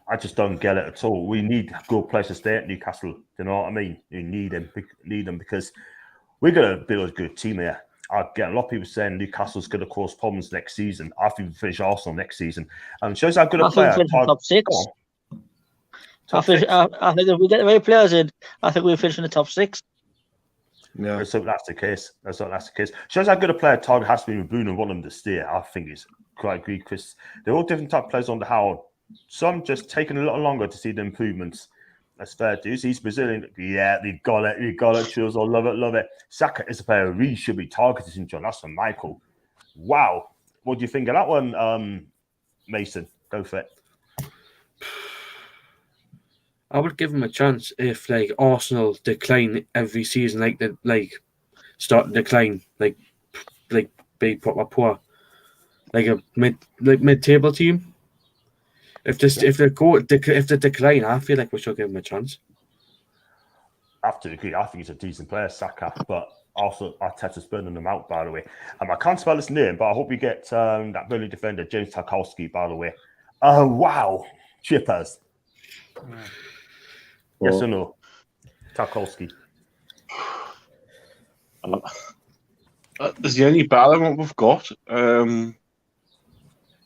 Speaker 2: I just don't get it at all. We need a good place to stay at Newcastle. Do you know what I mean? We need them because we're going to build a good team here. I get a lot of people saying Newcastle's going to cause problems next season. I think we finish Arsenal next season. And shows how good a player.
Speaker 5: Top 6. I think if we get the right players in, I think we'll finish in the top 6.
Speaker 2: Yeah, so that's the case. Shows how good a player Target has to be with Bruno and want them to stay. I think it's quite agree, Chris. They're all different type of players on the how. Some just taking a little longer to see the improvements. That's fair, dude. He's Brazilian. Yeah, they got it. Chills. I love it. Saka is a player who really should be targeted in John. That's from Michael. Wow. What do you think of that one, Mason? Go for it.
Speaker 6: I would give him a chance if Arsenal decline every season, start to decline, be proper poor, like a mid-table team. If they decline, I feel like we should give him a chance.
Speaker 2: I have to agree. I think he's a decent player, Saka, but also Arteta's burning them out, by the way. I can't spell his name, but I hope you get that Burnley defender, James Tarkowski, by the way. Wow. Chippers. Yes or no? Tarkowski.
Speaker 3: Is he any better than what we've got?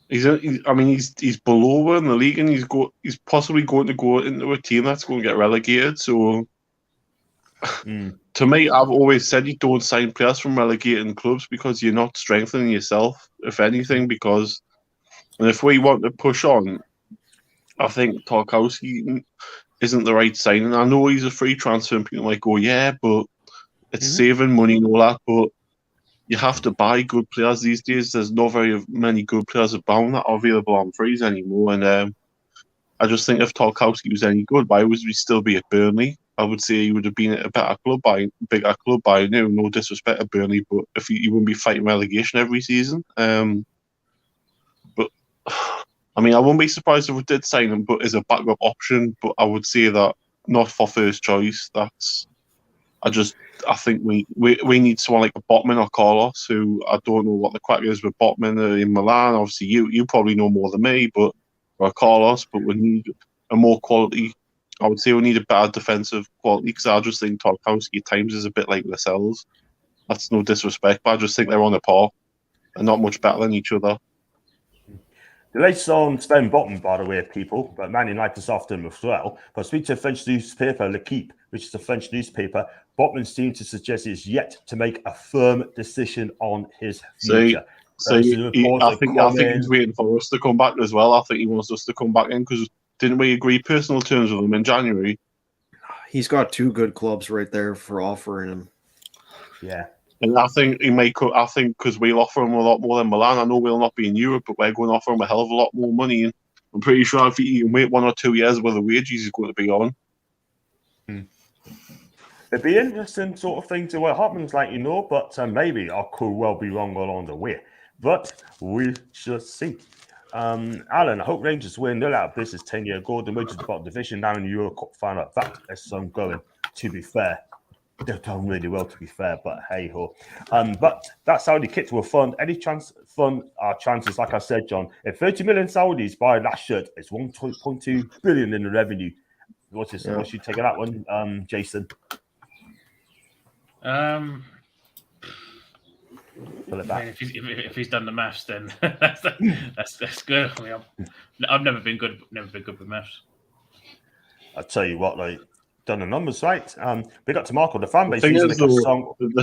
Speaker 3: He's below in the league, and he's possibly going to go into a team that's going to get relegated. So, to me, I've always said you don't sign players from relegating clubs because you're not strengthening yourself, if anything. And if we want to push on, I think Tarkowski isn't the right signing. I know he's a free transfer, and people might go, yeah, but it's saving money and all that. But you have to buy good players these days. There's not very many good players abound that are available on frees anymore. And I just think if Tarkowski was any good, why would we still be at Burnley? I would say he would have been at a bigger club by now. No disrespect to Burnley, but if he wouldn't be fighting relegation every season. But I wouldn't be surprised if we did sign him, but as a backup option. But I would say that not for first choice. I think we need someone like a Botman or Carlos, who I don't know what the crack is with Botman in Milan. Obviously, you probably know more than me, or Carlos. But we need a more quality. I would say we need a better defensive quality because I just think Tarkowski at times is a bit like Lascelles. That's no disrespect, but I just think they're on a par and not much better than each other.
Speaker 2: The latest on Sven Botman, by the way, people, but Man United is after him as well. But speak to a French newspaper, L'Equipe, which is a French newspaper, Botman seems to suggest he's yet to make a firm decision on his future.
Speaker 3: I think he's waiting for us to come back as well. I think he wants us to come back in because didn't we agree personal terms with him in January?
Speaker 1: He's got 2 good clubs right there for offering him.
Speaker 2: Yeah.
Speaker 3: And I think he may. I think because we'll offer him a lot more than Milan. I know we'll not be in Europe, but we're going to offer him a hell of a lot more money. And I'm pretty sure if he can wait 1 or 2 years with the wages he's going to be on.
Speaker 2: It'd be interesting sort of thing to what happens, but maybe I could well be wrong along the way. But we shall see. Alan, I hope Rangers win. They're out of business 10 years ago. The Rangers got division now in the Euro Cup final. That is some going. to be fair. They've done really well, to be fair, but hey ho. But that Saudi kits were fun. Any chance fun chances, like I said, John, if 30 million Saudis buy that shirt, it's 1.2 billion in the revenue. What's your take on that one, Jason?
Speaker 4: I
Speaker 2: Pull it
Speaker 4: mean,
Speaker 2: back.
Speaker 4: if he's done the maths, then that's good. I mean, I've never been good with maths.
Speaker 2: I'll tell you what, like, done the numbers right. We got to Marco, the fan base
Speaker 3: thing
Speaker 2: using
Speaker 3: is,
Speaker 2: the
Speaker 3: though,
Speaker 2: song.
Speaker 3: the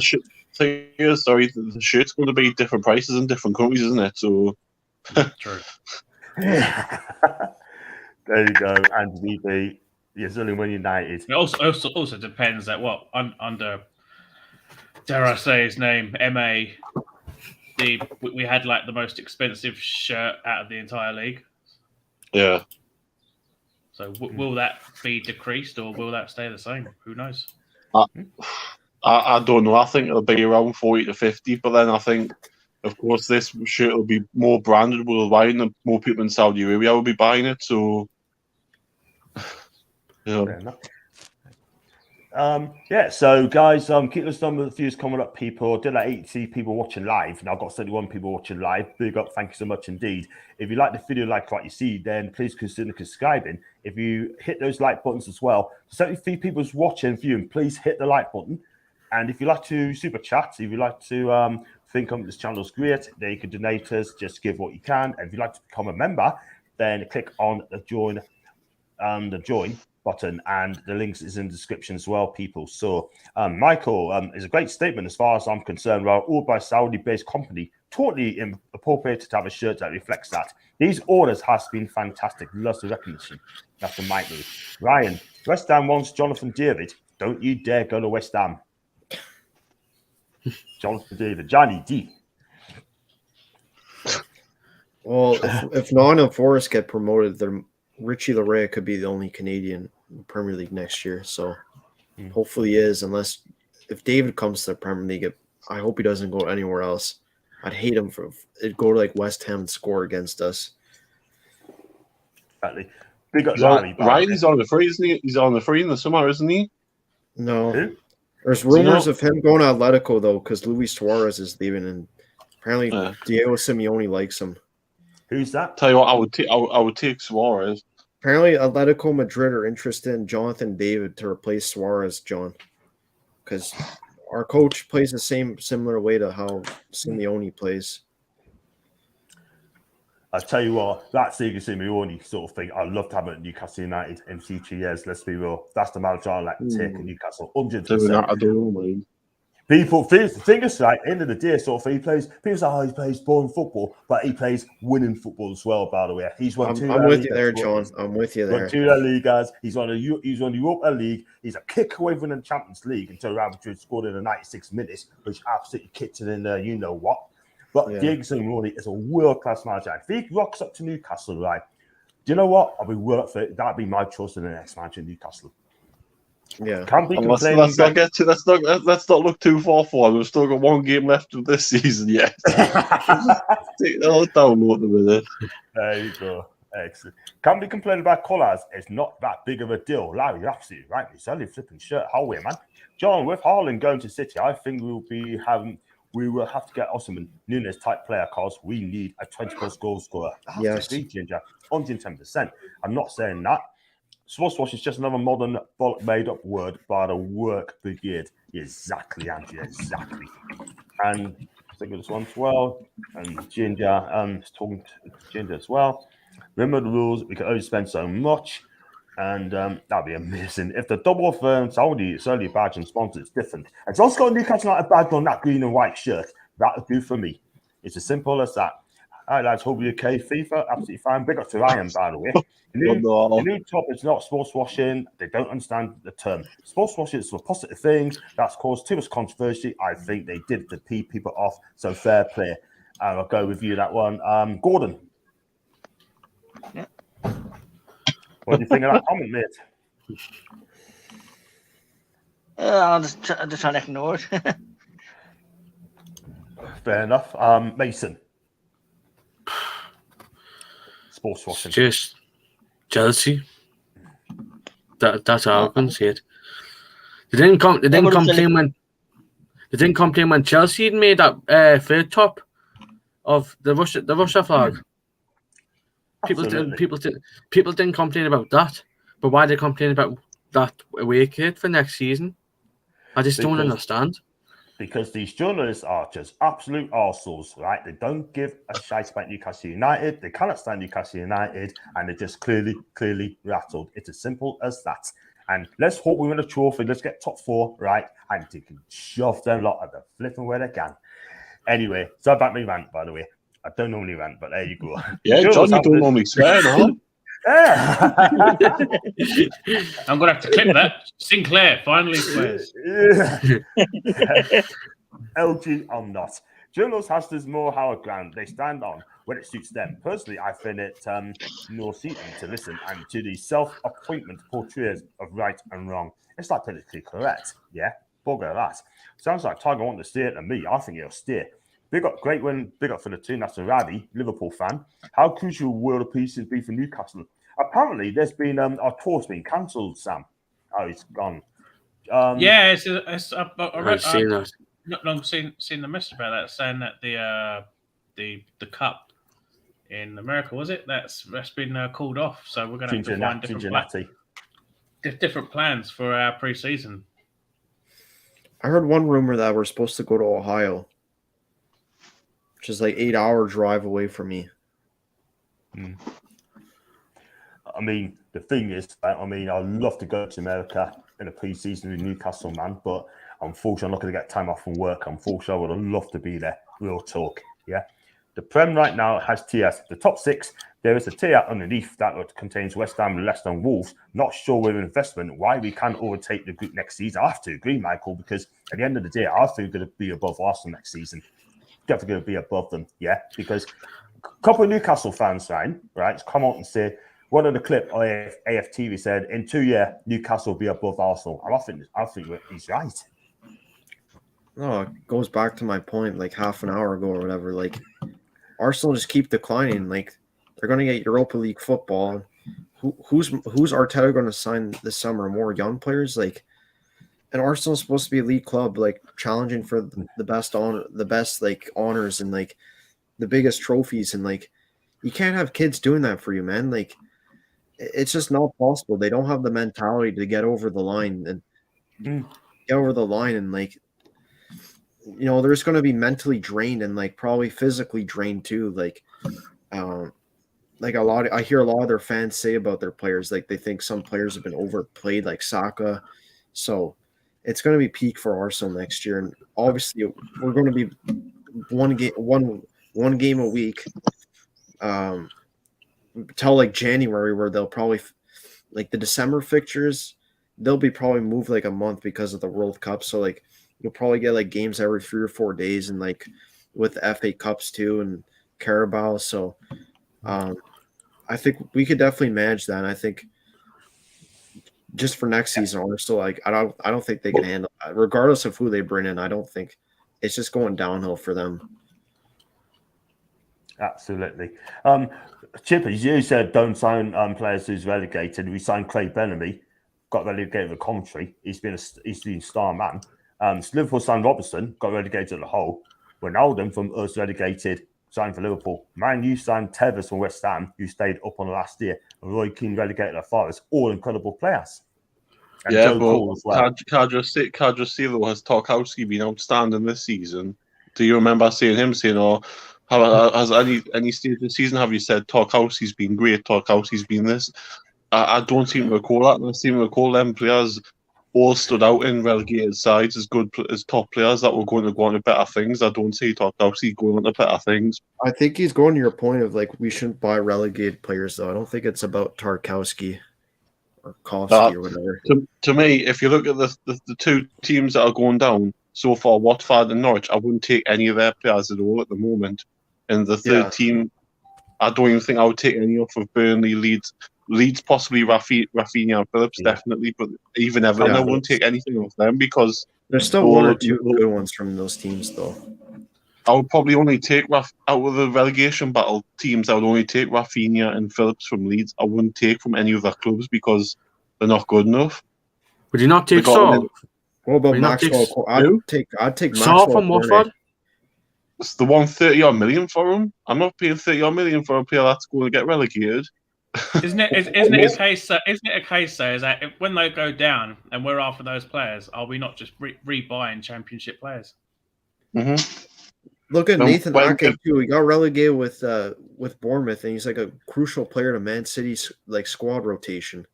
Speaker 3: shirt's going to be different prices in different countries, isn't it? So
Speaker 4: True.
Speaker 2: There you go, and VB, yes, only when United.
Speaker 4: It also depends that what under, dare I say his name, MA. We had like the most expensive shirt out of the entire league.
Speaker 3: yeah.
Speaker 4: So will that be decreased or will that stay the same? Who knows?
Speaker 3: I don't know. I think it'll be around 40 to 50, but then I think, of course, this shirt will be more branded worldwide, and more people in Saudi Arabia will be buying it. So,
Speaker 2: Fair enough. So guys, keep us on with the views coming up, people. Did like 80 people watching live. Now I've got 71 people watching live. Big up, thank you so much indeed. If you like the video like what you see, then please consider subscribing. If you hit those like buttons as well, 73 people's watching, viewing, please hit the like button. And if you like to super chat, if you like to think this channel's great, then you can donate us, just give what you can. And if you'd like to become a member, then click on the join button, and the links is in the description as well, people. So Michael is a great statement as far as I'm concerned. Well, all by Saudi-based company, totally appropriate to have a shirt that reflects that. These orders has been fantastic. Lots of recognition. That's from Michael. Ryan, West Ham wants Jonathan David. Don't you dare go to West Ham. Jonathan David, Johnny D.
Speaker 1: Well, if Nottingham Forest get promoted, then Richie Laryea could be the only Canadian in the Premier League next year. So hopefully he is, unless if David comes to the Premier League, I hope he doesn't go anywhere else. I'd hate him for it go to like West Ham and score against us.
Speaker 2: Exactly. Big up
Speaker 3: Riley's on the free, isn't he? He's on the free in the summer, isn't he?
Speaker 1: No.
Speaker 2: Who?
Speaker 1: There's rumors of him going to Atletico though, because Luis Suarez is leaving, and apparently Diego Simeone likes him.
Speaker 2: Who's that?
Speaker 3: Tell you what, I would take Suarez.
Speaker 1: Apparently, Atletico Madrid are interested in Jonathan David to replace Suarez, John, because our coach plays the similar way to how Simeone plays.
Speaker 2: I tell you what, that Diego Simeone sort of thing, I'd love to have it at Newcastle United in future years. Let's be real. That's the manager I like to take at Newcastle. 100%.
Speaker 3: I don't know.
Speaker 2: People think it's like end of the day sort of thing. People say, he plays boring football, but he plays winning football as well, by the way. He's won two.
Speaker 1: I'm with you there, John. I'm with you there.
Speaker 2: 2 La Ligas. He's on Europa League. He's a kick away from the Champions League until Real Madrid scored in the 96 minutes, which absolutely kicked it in there, you know what. But Diego Simeone is a world-class manager. If he rocks up to Newcastle, right, do you know what? I'll be worth it. That'd be my choice in the next match in Newcastle.
Speaker 1: Yeah.
Speaker 2: Can't be
Speaker 3: Let's not look too far forward. We've still got one game left of this season yet. Take that down a minute.
Speaker 2: There you go. Excellent. Can't be complaining about colours. It's not that big of a deal. Larry, you're absolutely right. It's only flipping shirt. Hallway, man. John, with Haaland going to City, I think we will have to get Osimhen, Nunes type player, because we need a 20+ goal scorer.
Speaker 1: Yes.
Speaker 2: 110%. I'm not saying that. Sports wash is just another modern made up word by the work brigade. Exactly, Angie, exactly. And I think of this one as well. And Ginger, talking to Ginger as well. Remember the rules, we can only spend so much. And that'd be amazing. If the double of Saudi badge and sponsor is different. It's also got Newcastle United badge on that green and white shirt. That would do for me. It's as simple as that. All right, lads, hope you're okay. FIFA, absolutely fine. Big up to Ryan, by the way. The new top is not sports washing. They don't understand the term. Sports washing is for positive things. That's caused too much controversy. I think they did to pee people off. So fair play. I'll go with you that one. Gordon.
Speaker 5: Yeah.
Speaker 2: What do you think of that comment, mate?
Speaker 5: I'll just try to ignore it.
Speaker 2: Fair enough. Mason. Sports washing.
Speaker 6: Just jealousy. That's how I can see it. They didn't
Speaker 5: Everyone was
Speaker 6: complain when Chelsea made that third top of the Russia flag. People didn't complain about that, but why they complain about that away kit for next season? I just don't understand.
Speaker 2: Because these journalists are just absolute arseholes, right? They don't give a shite about Newcastle United. They cannot stand Newcastle United, and they're just clearly rattled. It's as simple as that. And let's hope we win a trophy. Let's get top 4, right? And they can shove them lot at the flipping where they can. Anyway, so back to me rant, by the way. I don't normally rant, but there you go.
Speaker 3: Yeah, John, you don't normally swear, no?
Speaker 2: Yeah.
Speaker 4: I'm going to have to clip that. Sinclair finally swears.
Speaker 2: LG, I'm not. Journalists has this more higher ground they stand on when it suits them. Personally, I find it more suiting to listen and to the self-appointment portrayals of right and wrong. It's not politically correct, yeah? Bugger that. Sounds like Tiger wanted to stay to me. I think he'll stay. Big up, great win. Big up for the Toon. That's a Ravi, Liverpool fan. How crucial will World of Peace be for Newcastle? Apparently, there's been our tour's been cancelled, Sam. Oh, it's gone.
Speaker 4: Yeah, I've
Speaker 6: seen that.
Speaker 4: I've seen the message about that, saying that the cup in America, was it? That's been called off. So we're going to have to find different plans for our pre-season.
Speaker 1: I heard one rumor that we're supposed to go to Ohio, which is like 8-hour drive away from me.
Speaker 2: I mean, the thing is, I'd love to go to America in a pre-season with Newcastle, man, but unfortunately, I'm not going to get time off from work. Unfortunately, I would have loved to be there. Real talk, yeah? The Prem right now has tiers. The top 6, there is a tier underneath that contains West Ham, Leicester and Wolves. Not sure with investment why we can't overtake the group next season. I have to agree, Michael, because at the end of the day, I think we're going to be above Arsenal next season. Definitely going to be above them, yeah? Because a couple of Newcastle fans, right, come out and say, one of the clip on AFTV said, in 2 years, Newcastle will be above Arsenal. And I think he's right.
Speaker 1: No, it goes back to my point like half an hour ago or whatever. Like, Arsenal just keep declining. Like, they're going to get Europa League football. Who's Arteta going to sign this summer? More young players? Like, and Arsenal's supposed to be a league club, like challenging for the best like honors and like the biggest trophies. And like, you can't have kids doing that for you, man. Like, it's just not possible. They don't have the mentality to get over the line and like, you know, there's going to be mentally drained and like probably physically drained too. Like I hear a lot of their fans say about their players, like they think some players have been overplayed, like Saka. So it's going to be peak for Arsenal next year, and obviously we're going to be one game a week. Till like January, where they'll probably like the December fixtures, they'll be probably moved like a month because of the World Cup. So like you'll probably get like games every 3 or 4 days, and like with the FA Cups too and Carabao. So I think we could definitely manage that. And I think just for next season, Arsenal, like I don't think they can handle that. Regardless of who they bring in. I don't think it's just going downhill for them.
Speaker 2: Absolutely. Chipper, you said don't sign players who's relegated. We signed Craig Bellamy, got relegated to Coventry. He's been star man. Liverpool signed Robertson, got relegated to the Hull. Ronaldo from us relegated, signed for Liverpool. Man, you signed Tevez from West Ham, who stayed up on the last year. And Roy Keane relegated to Forest. All incredible players. And
Speaker 3: yeah,
Speaker 2: Joe Cole as well.
Speaker 3: Can I just say, though, has Tarkowski been outstanding this season? Do you remember seeing him saying, has any stage of the season have you said Tarkowski's been great, Tarkowski's been this? I don't seem to recall that. And I seem to recall them players all stood out in relegated sides as top players that were going to go on to better things. I don't see Tarkowski going on to better things.
Speaker 1: I think he's going to your point of like we shouldn't buy relegated players though. I don't think it's about Tarkowski or Kowski or whatever.
Speaker 3: To me, if you look at the 2 teams that are going down so far, Watford and Norwich, I wouldn't take any of their players at all at the moment. And the third team, I don't even think I would take any off of Burnley, Leeds possibly Rafinha and Phillips, definitely, but even Everton, I wouldn't take anything off them because
Speaker 1: there's still 1 or 2 good ones from those teams, though.
Speaker 3: I would probably only take out of the relegation battle teams. I would only take Rafinha and Phillips from Leeds. I wouldn't take from any other clubs because they're not good enough.
Speaker 6: Would you not take Saul?
Speaker 1: What about
Speaker 6: Why not
Speaker 1: Maxwell?
Speaker 6: take-
Speaker 1: I'd take
Speaker 6: Saw
Speaker 1: Maxwell.
Speaker 6: from
Speaker 1: Cornet.
Speaker 6: Watford.
Speaker 3: It's the 130 million for him. I'm not paying 30 million for a player that's going to get relegated.
Speaker 4: Isn't it a case? Isn't it a case? Is that when they go down and we're after those players, are we not just rebuying Championship players?
Speaker 3: Mm-hmm.
Speaker 1: Look at
Speaker 3: No,
Speaker 1: Nathan
Speaker 3: when-
Speaker 1: Ake too. He got relegated with Bournemouth, and he's like a crucial player to Man City's like squad rotation.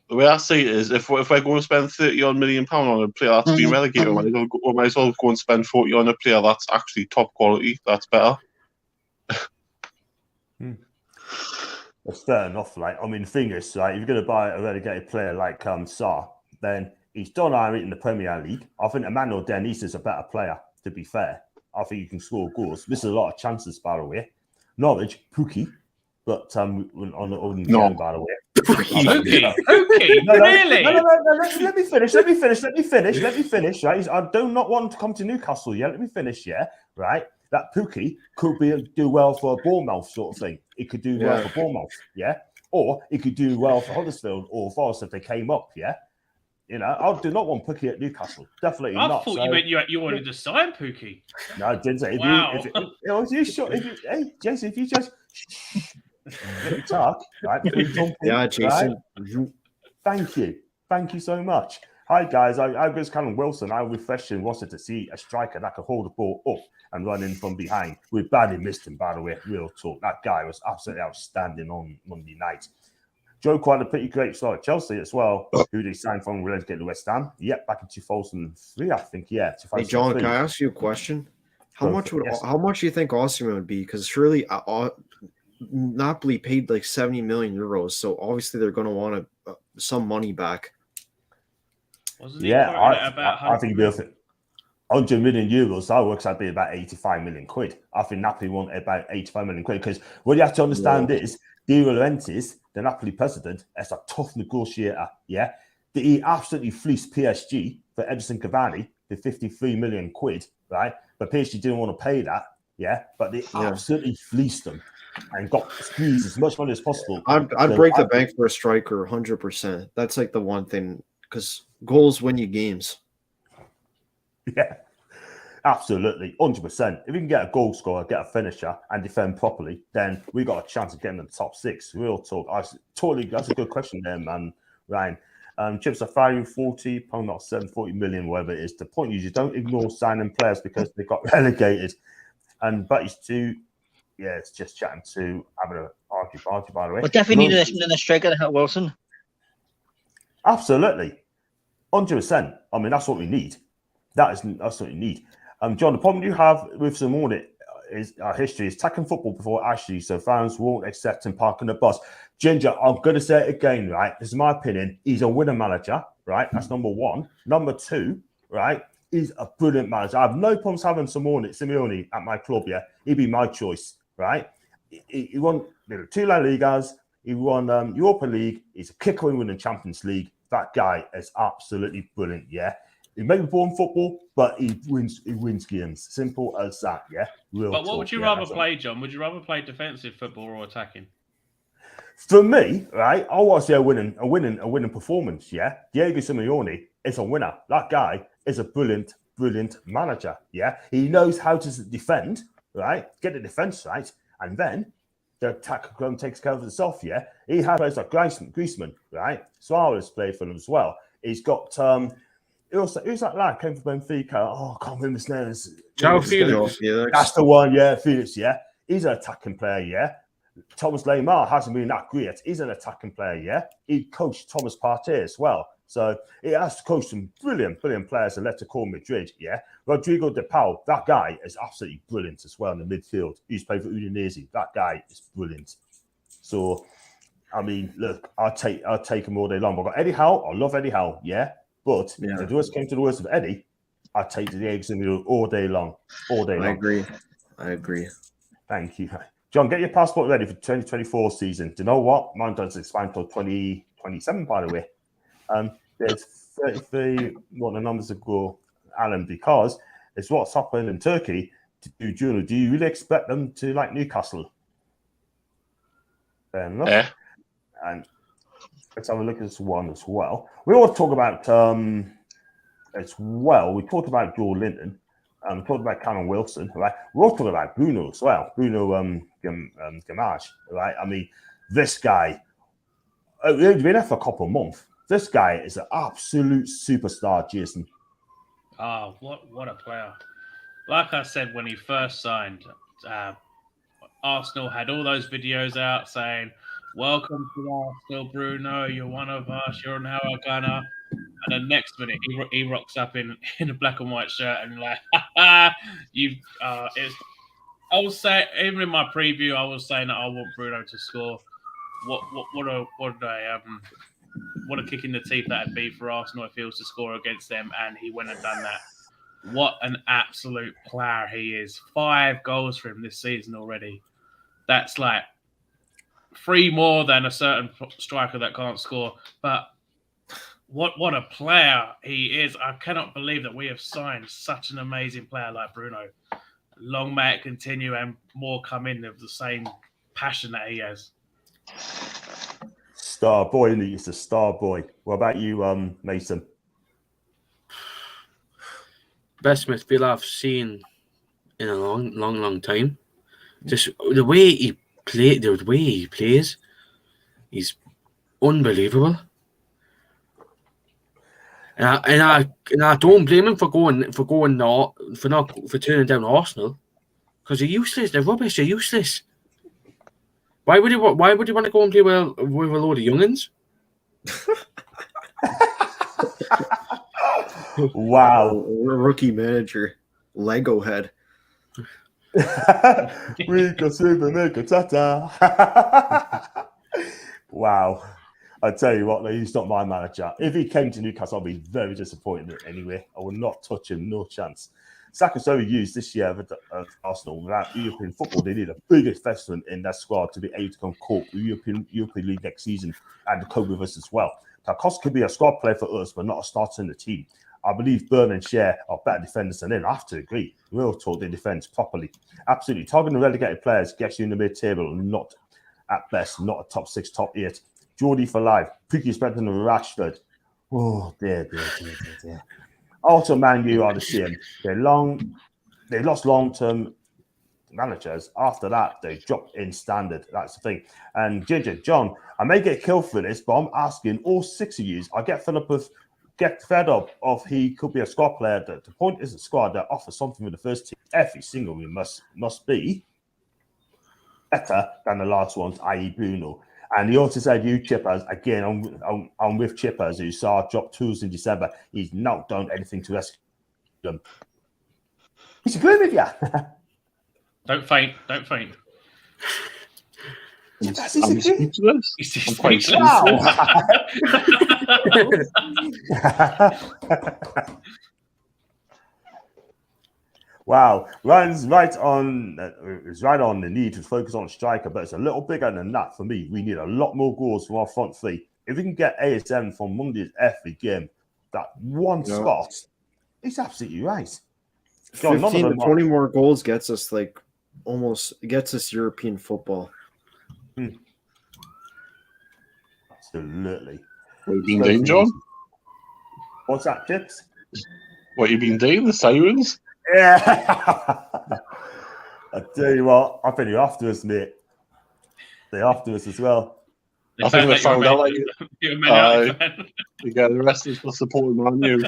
Speaker 3: The way I see it is, if we're going to spend 30 million pound on a player that's been relegated, we might as well go and spend 40 on a player that's actually top quality. That's better.
Speaker 2: That's fair enough. Like, I mean, the thing is, like, if you're going to buy a relegated player like Sarr, then he's done all right in the Premier League. I think Emmanuel Dennis is a better player, to be fair. I think you can score goals. Misses a lot of chances, by the way. Norwich, Pookie, but on the
Speaker 3: No.
Speaker 2: by the way.
Speaker 4: Pookie,
Speaker 2: No,
Speaker 4: really?
Speaker 2: Let me finish. Right, I do not want to come to Newcastle yet. Let me finish. Yeah, right. That Pookie could do well for Bournemouth, sort of thing. It could do well for Bournemouth, yeah, or it could do well for Huddersfield or Forest if they came up, yeah. You know, I do not want Pookie at Newcastle. Definitely
Speaker 4: I
Speaker 2: not.
Speaker 4: thought you meant you wanted to sign Pookie.
Speaker 2: No, I didn't say.
Speaker 4: Wow.
Speaker 2: Hey, Jason, if you just let me talk, right?
Speaker 1: Yeah, Jason.
Speaker 2: Right? Thank you so much. Hi guys, I was Callum Wilson. I refreshed and wanted to see a striker that could hold the ball up and run in from behind. We badly missed him, by the way. Real talk. That guy was absolutely outstanding on Monday night. Joe quite a pretty great start at Chelsea as well. Who they signed from Relegate to West Ham? Yep, back in 2003, I think. Yeah, 2003.
Speaker 1: Hey John, can I ask you a question? How much do you think Osimhen would be? Because surely Napoli paid like 70 million euros, so obviously they're going to want some money back.
Speaker 4: Wasn't he
Speaker 2: Yeah,
Speaker 4: quoted at about
Speaker 2: I think worth it. 100 million euros, that works out to be about 85 million quid. I think Napoli want about 85 million quid because what you have to understand is De Laurentiis, the Napoli president, is a tough negotiator. Yeah, he absolutely fleeced PSG for Edison Cavani for 53 million quid, right? But PSG didn't want to pay that, yeah, but they absolutely fleeced them and got squeezed as much money as possible.
Speaker 1: I'd break the bank for a striker 100%. That's like the one thing, because goals win you games.
Speaker 2: Yeah, absolutely, 100%. If you can get a goal scorer, get a finisher, and defend properly, then we got a chance of getting in the top six. Real talk. That's a good question there, man, Ryan. Chips are firing £40, not 40 million, whatever it is. The point is, you don't ignore signing players because they got relegated. And but it's it's just chatting to having an argue, by the way.
Speaker 5: But definitely need a striker to help Wilson.
Speaker 2: Absolutely, 100%. I mean, that's what we need. That's what you need. John, the problem you have with Simone is our history is tackling football before Ashley, so fans won't accept him parking the bus. Ginger, I'm going to say it again, right? This is my opinion. He's a winner manager, right? That's number one. Number two, right? He's a brilliant manager. I have no problems having Simeone at my club, yeah? He'd be my choice, right? He won 2 La Ligas. He won Europa League. He's a kicker in winning Champions League. That guy is absolutely brilliant, yeah? He may be born football, but he wins games. Simple as that, yeah?
Speaker 4: But what would you rather play, John? Would you rather play defensive football or attacking?
Speaker 2: For me, right, I want to see a winning performance, yeah? Diego Simeone is a winner. That guy is a brilliant manager, yeah? He knows how to defend, right? Get the defense right, and then the attack takes care of itself, yeah? He has players like Griezmann, right? Suarez played for them as well. He's got... who's that lad came from Benfica? Oh, I can't remember his name.
Speaker 6: João Felix.
Speaker 2: That's the one, yeah, Felix, yeah. He's an attacking player, yeah. Thomas Lemar hasn't been that great. He's an attacking player, yeah. He coached Thomas Partey as well. So he has to coach some brilliant players at Atletico Madrid, yeah. Rodrigo De Paul, that guy is absolutely brilliant as well in the midfield. He's played for Udinese. That guy is brilliant. So, I mean, look, I'll take him all day long. I've got Eddie Howe. I love Eddie Howe, yeah. But if the worst came to the worst of Eddie, I'd take the eggs in the all day long. I
Speaker 1: agree.
Speaker 2: Thank you. John, get your passport ready for 2024 season. Do you know what? Mine doesn't expire until 2027, by the way. There's 33, what the numbers go, Alan, because it's what's happening in Turkey to do Juno. Do you really expect them to like Newcastle? Fair enough.
Speaker 3: Yeah.
Speaker 2: And let's have a look at this one as well. We always talk about as well. We talked about Joe Linton. We talked about Callum Wilson, right? We're also talking about Bruno as well. Bruno Guimaraes, right? I mean, this guy, he's been there for a couple of months. This guy is an absolute superstar, Jason.
Speaker 4: Oh, what a player! Like I said when he first signed, Arsenal had all those videos out saying, "Welcome to Arsenal, Bruno. You're one of us. You're now a gunner." And then next minute, he rocks up in a black and white shirt and like, you. It's. I was saying, even in my preview, I was saying that I want Bruno to score. What a kick in the teeth that'd be for Arsenal if he was to score against them, and he went and done that. What an absolute player he is! 5 goals for him this season already. That's like 3 more than a certain striker that can't score. But what a player he is! I cannot believe that we have signed such an amazing player like Bruno. Long may it continue, and more come in of the same passion that he has.
Speaker 2: Star boy, and he's a star boy. What about you, Mason?
Speaker 6: Best midfielder I've seen in a long time. Just the way he plays, he's unbelievable. And I don't blame him for turning down Arsenal, because they're useless. They're rubbish. They're useless. Why would he want to go and play with a load of youngins?
Speaker 2: Wow.
Speaker 1: Rookie manager, Lego head.
Speaker 2: Rico Super Mika Tata. Wow. I tell you what, he's not my manager. If he came to Newcastle, I'd be very disappointed anyway. I would not touch him, no chance. Saka's only used this year with Arsenal. Without European football, they need a big investment in that squad to be able to come cope with European League next season and cope with us as well. Tarkowski could be a squad player for us, but not a starter in the team. I believe Burn and Cher are better defenders than him. I have to agree. We're taught they defend properly. Absolutely. Targeting relegated players gets you in the mid-table, not at best, not a top 6, top 8. Geordie for life. Picky's better than Rashford. Oh, dear. Also, Man U are the same. They lost long-term managers. After that, they dropped in standard. That's the thing. And Ginger, John, I may get killed for this, but I'm asking all 6 of you. I get fed up of he could be a squad player. The point is a squad that offers something with the first team. Every single one must be better than the last ones, i.e. Bruno. And he also said, you Chippers, again, I'm with Chippers, who saw drop tools in December. He's not done anything to rescue them. He's agreeing with you.
Speaker 4: Don't faint.
Speaker 3: I'm speechless.
Speaker 4: He's
Speaker 3: I'm quite
Speaker 4: speechless.
Speaker 2: Wow, Ryan's right on the need to focus on a striker, but it's a little bigger than that for me. We need a lot more goals from our front three. If we can get ASM from Monday's every game, that one spot, it's absolutely right. John,
Speaker 1: 15 to 20 more goals gets us European football.
Speaker 2: Absolutely.
Speaker 3: What have you been doing, John?
Speaker 2: What's that, Chips?
Speaker 3: What have you been doing? The sirens?
Speaker 2: Yeah. I tell you what, I think you're after us, mate. They're after us as well.
Speaker 3: I think they found out
Speaker 4: you're a Man United fan.
Speaker 3: Yeah, the rest of us were supporting Man U.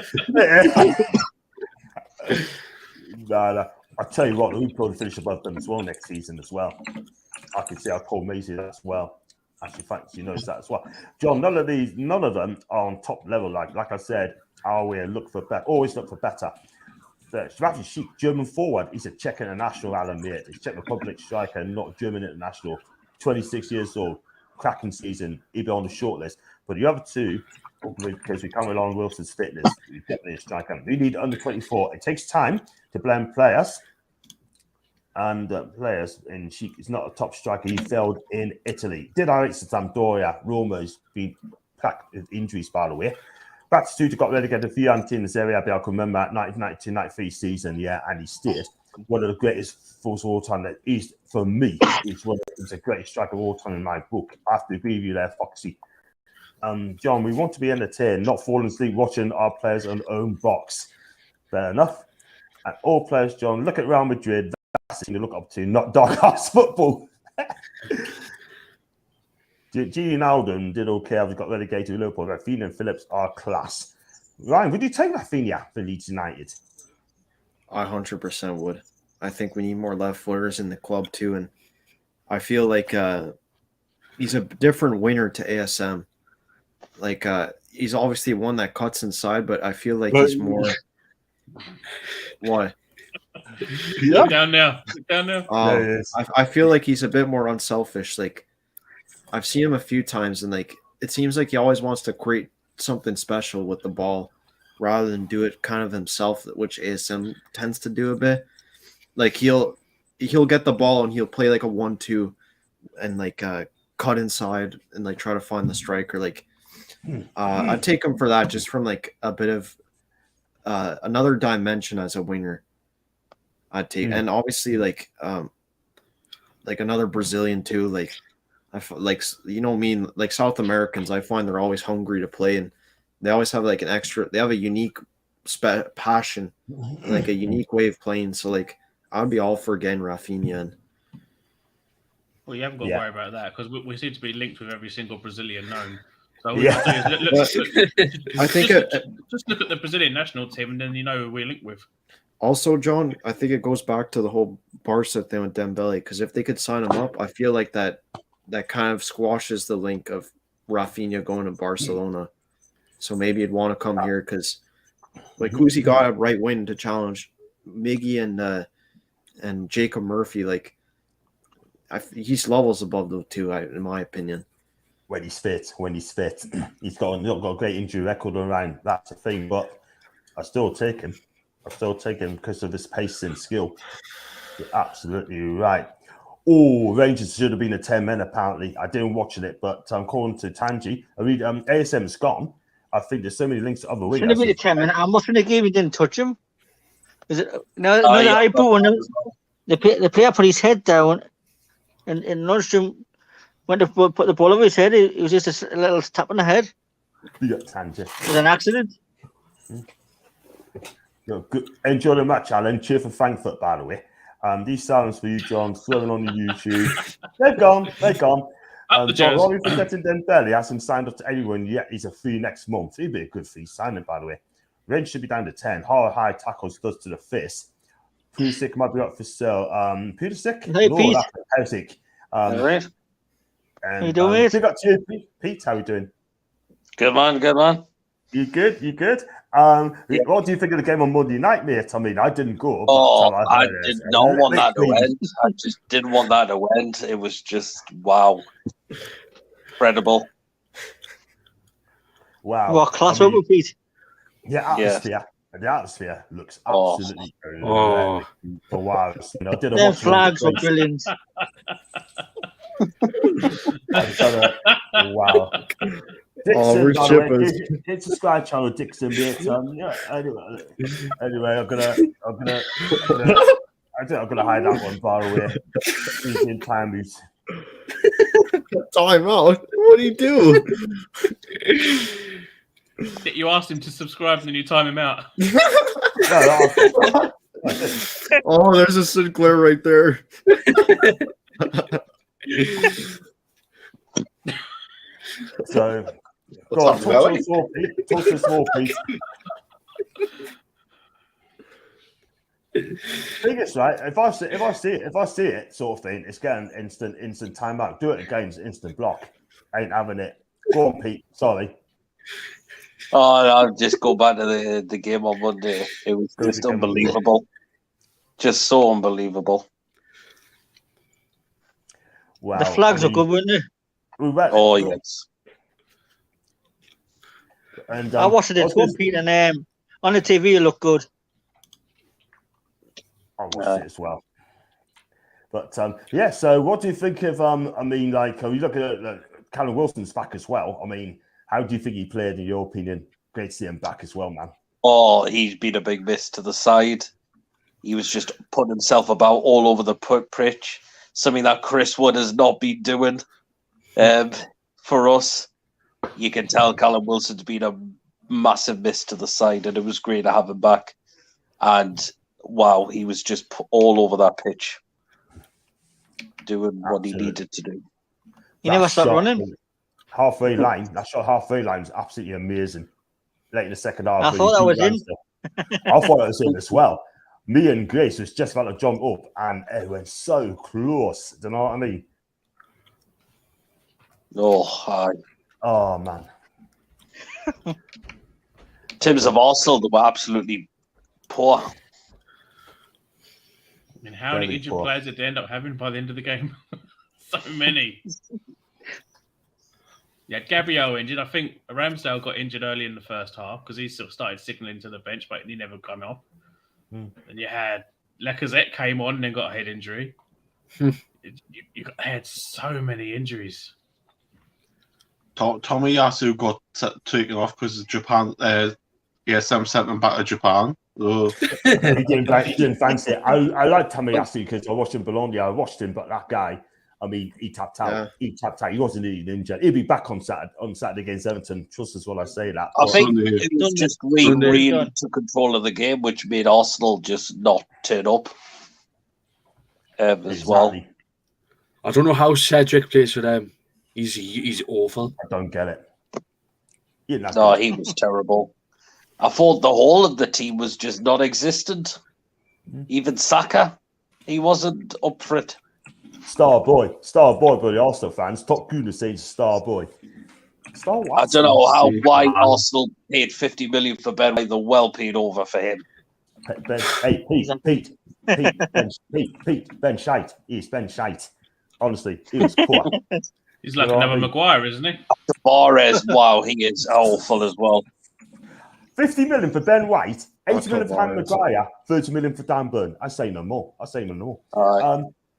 Speaker 2: Nah. I tell you what, we'll probably finish above them as well next season as well. I can see our Paul Macy as well. Actually, thanks, you noticed that as well. John, none of them are on top level. Like I said, always look for better. Rafi Sheik, German forward, he's a Czech international, Alan, mate. He's Czech Republic striker, not German international. 26 years old, cracking season. He'll be on the shortlist. But the other two, because we come along Wilson's fitness, we definitely a striker. We need under 24. It takes time to blend players. And players in Sheik is not a top striker. He failed in Italy. Did I reach Sampdoria? Roma's been packed with injuries, by the way. Battered got relegated for Fiorentina in Serie A. I can remember that 1992-93 season, and he stayed. One of the greatest forwards of all time. That is, for me, he's the greatest striker of all time in my book. I have to agree with you there, Foxy. John, we want to be entertained, not falling asleep watching our players on their own box. Fair enough. And all players, John, look at Real Madrid. That's the thing to look up to, not dark horse football. Gini Alden did okay. I've got relegated to Liverpool. Rafinha and Phillips are class. Ryan, would you take Rafinha for Leeds United?
Speaker 1: I 100% would. I think we need more left footers in the club too, and I feel like he's a different winger to ASM. Like he's obviously one that cuts inside, but I feel like he's more. What?
Speaker 3: Yeah.
Speaker 4: Down now.
Speaker 1: I feel like he's a bit more unselfish. Like I've seen him a few times, and like it seems like he always wants to create something special with the ball, rather than do it kind of himself, which ASM tends to do a bit. Like he'll get the ball and he'll play like a 1-2, and like cut inside and like try to find the striker. Like I'd take him for that, just from like a bit of another dimension as a winger. I'd take, and obviously like another Brazilian too. Like like like South Americans, I find they're always hungry to play, and they always have like an extra. They have a unique passion, like a unique way of playing. So like I'd be all for getting Rafinha. And
Speaker 4: Well, you haven't got to worry about that because we seem to be linked with every single Brazilian known. So
Speaker 1: I think
Speaker 4: just look at the Brazilian national team, and then you know who we're linked with.
Speaker 1: Also, John, I think it goes back to the whole Barca thing with Dembele, because if they could sign him up, I feel like that kind of squashes the link of Rafinha going to Barcelona. So maybe he'd want to come here because, like, who's he got at right wing to challenge Miggy and Jacob Murphy? Like, he's levels above the two, in my opinion.
Speaker 2: When he's fit, he's got a great injury record around. That's the thing, but I still take him. Because of his pace and skill. You're absolutely right. Oh, Rangers should have been a 10-man, apparently. I didn't watch it, but according to Tanji, I read ASM's gone. I think there's so many links to other wingers.
Speaker 5: Shouldn't have been a 10-man. I must have gave he didn't touch him. Is it I put one? The player put his head down, and Lundstrom went to put the ball over his head. It was just a little tap on the head.
Speaker 2: You got Tanji.
Speaker 5: It was an accident.
Speaker 2: Good. Enjoy the match, Alan. Cheer for Frankfurt, by the way. These sounds for you, John. Throwing on the YouTube. They're gone. John, Robbie forgetting Dembele hasn't signed up to anyone yet. He's a free next month. He'd be a good free signing, by the way. Range should be down to 10. High tackles does to the fist. Pulisic might be up for sale. Pulisic?
Speaker 5: Hey, Pete.
Speaker 2: Pulisic.
Speaker 7: All right.
Speaker 2: And,
Speaker 5: how you doing, mate?
Speaker 2: Got you, Pete. How you doing?
Speaker 7: Good man.
Speaker 2: You good? What do you think of the game on Monday night, mate? I mean, I didn't go. But
Speaker 7: I did not want that to end. I just didn't want that to end. It was just, wow. Incredible.
Speaker 2: Wow.
Speaker 5: What class over, Pete?
Speaker 2: Yeah, atmosphere. The atmosphere looks absolutely for wow.
Speaker 5: Their flags are brilliant.
Speaker 2: Wow. Dixon, by the way, hit subscribe channel, Dixon. Anyway, I'm gonna hide that one, by the way. In time moves.
Speaker 1: Time out. What do you do?
Speaker 4: You asked him to subscribe and then you time him out.
Speaker 1: Oh, there's a Sinclair right there.
Speaker 2: So, go on, talk to us more, please. Thing is, right? If I see it, sort of thing, it's getting instant timeout. Do it again, it's instant block. I ain't having it. Go on, Pete. Sorry.
Speaker 7: Oh, I'll just go back to the game on Monday. It was just unbelievable. Just so unbelievable.
Speaker 2: Wow.
Speaker 5: The flags are good, weren't they?
Speaker 7: Oh, yes.
Speaker 2: And
Speaker 5: I watched it at home, Pete, and on the TV it looked good.
Speaker 2: I watched it as well. But yeah, so what do you think of I mean, like, you look at Callum Wilson's back as well. I mean, how do you think he played in your opinion? Great to see him back as well, man.
Speaker 7: Oh, he's been a big miss to the side. He was just putting himself about all over the pitch, something that Chris Wood has not been doing for us. you can tell Callum Wilson's been a massive miss to the side, and it was great to have him back. And wow, he was just all over that pitch, doing what he needed to do.
Speaker 5: He never stopped running.
Speaker 2: Halfway line, that shot halfway line was absolutely amazing. Late in the second half,
Speaker 5: I thought that was in.
Speaker 2: I thought it was in as well. Me and Grace was just about to jump up, and it went so close. Do you know what I mean? Oh man.
Speaker 7: In terms of Arsenal, they were absolutely poor.
Speaker 4: I mean, how many injured players did they end up having by the end of the game? So many. Yeah, Gabriel injured. I think Ramsdale got injured early in the first half because he sort of started signalling to the bench, but he never come off. And you had Lacazette came on and then got a head injury. You had so many injuries.
Speaker 3: Tomiyasu got taken off because Japan. ESM sent him back to Japan.
Speaker 2: He didn't fancy it. I like Tomiyasu because I watched him Bologna. I watched him, but that guy, I mean, he tapped out. Yeah. He tapped out. He wasn't even injured. He'll be back on Saturday against Everton. Trust us when I say that.
Speaker 7: I think it was just really took control of the game, which made Arsenal just not turn up as well.
Speaker 6: I don't know how Cedric plays for them. He's awful.
Speaker 2: I don't get it.
Speaker 7: No, he was terrible. I thought the whole of the team was just non-existent. Even Saka, he wasn't up for it.
Speaker 2: Star boy, but the Arsenal fans. Top Gooners saying star boy. Star what?
Speaker 7: I don't know why Arsenal paid 50 million for Ben. They're well paid over for him.
Speaker 2: Pete, Ben Shite. He's Ben Shite. Honestly, he was poor.
Speaker 4: He's like another Maguire, isn't he?
Speaker 7: Suarez, wow, he is awful as well.
Speaker 2: 50 million for Ben White, 80 million for Harry Maguire, 30 million for Dan Burn. I say no more.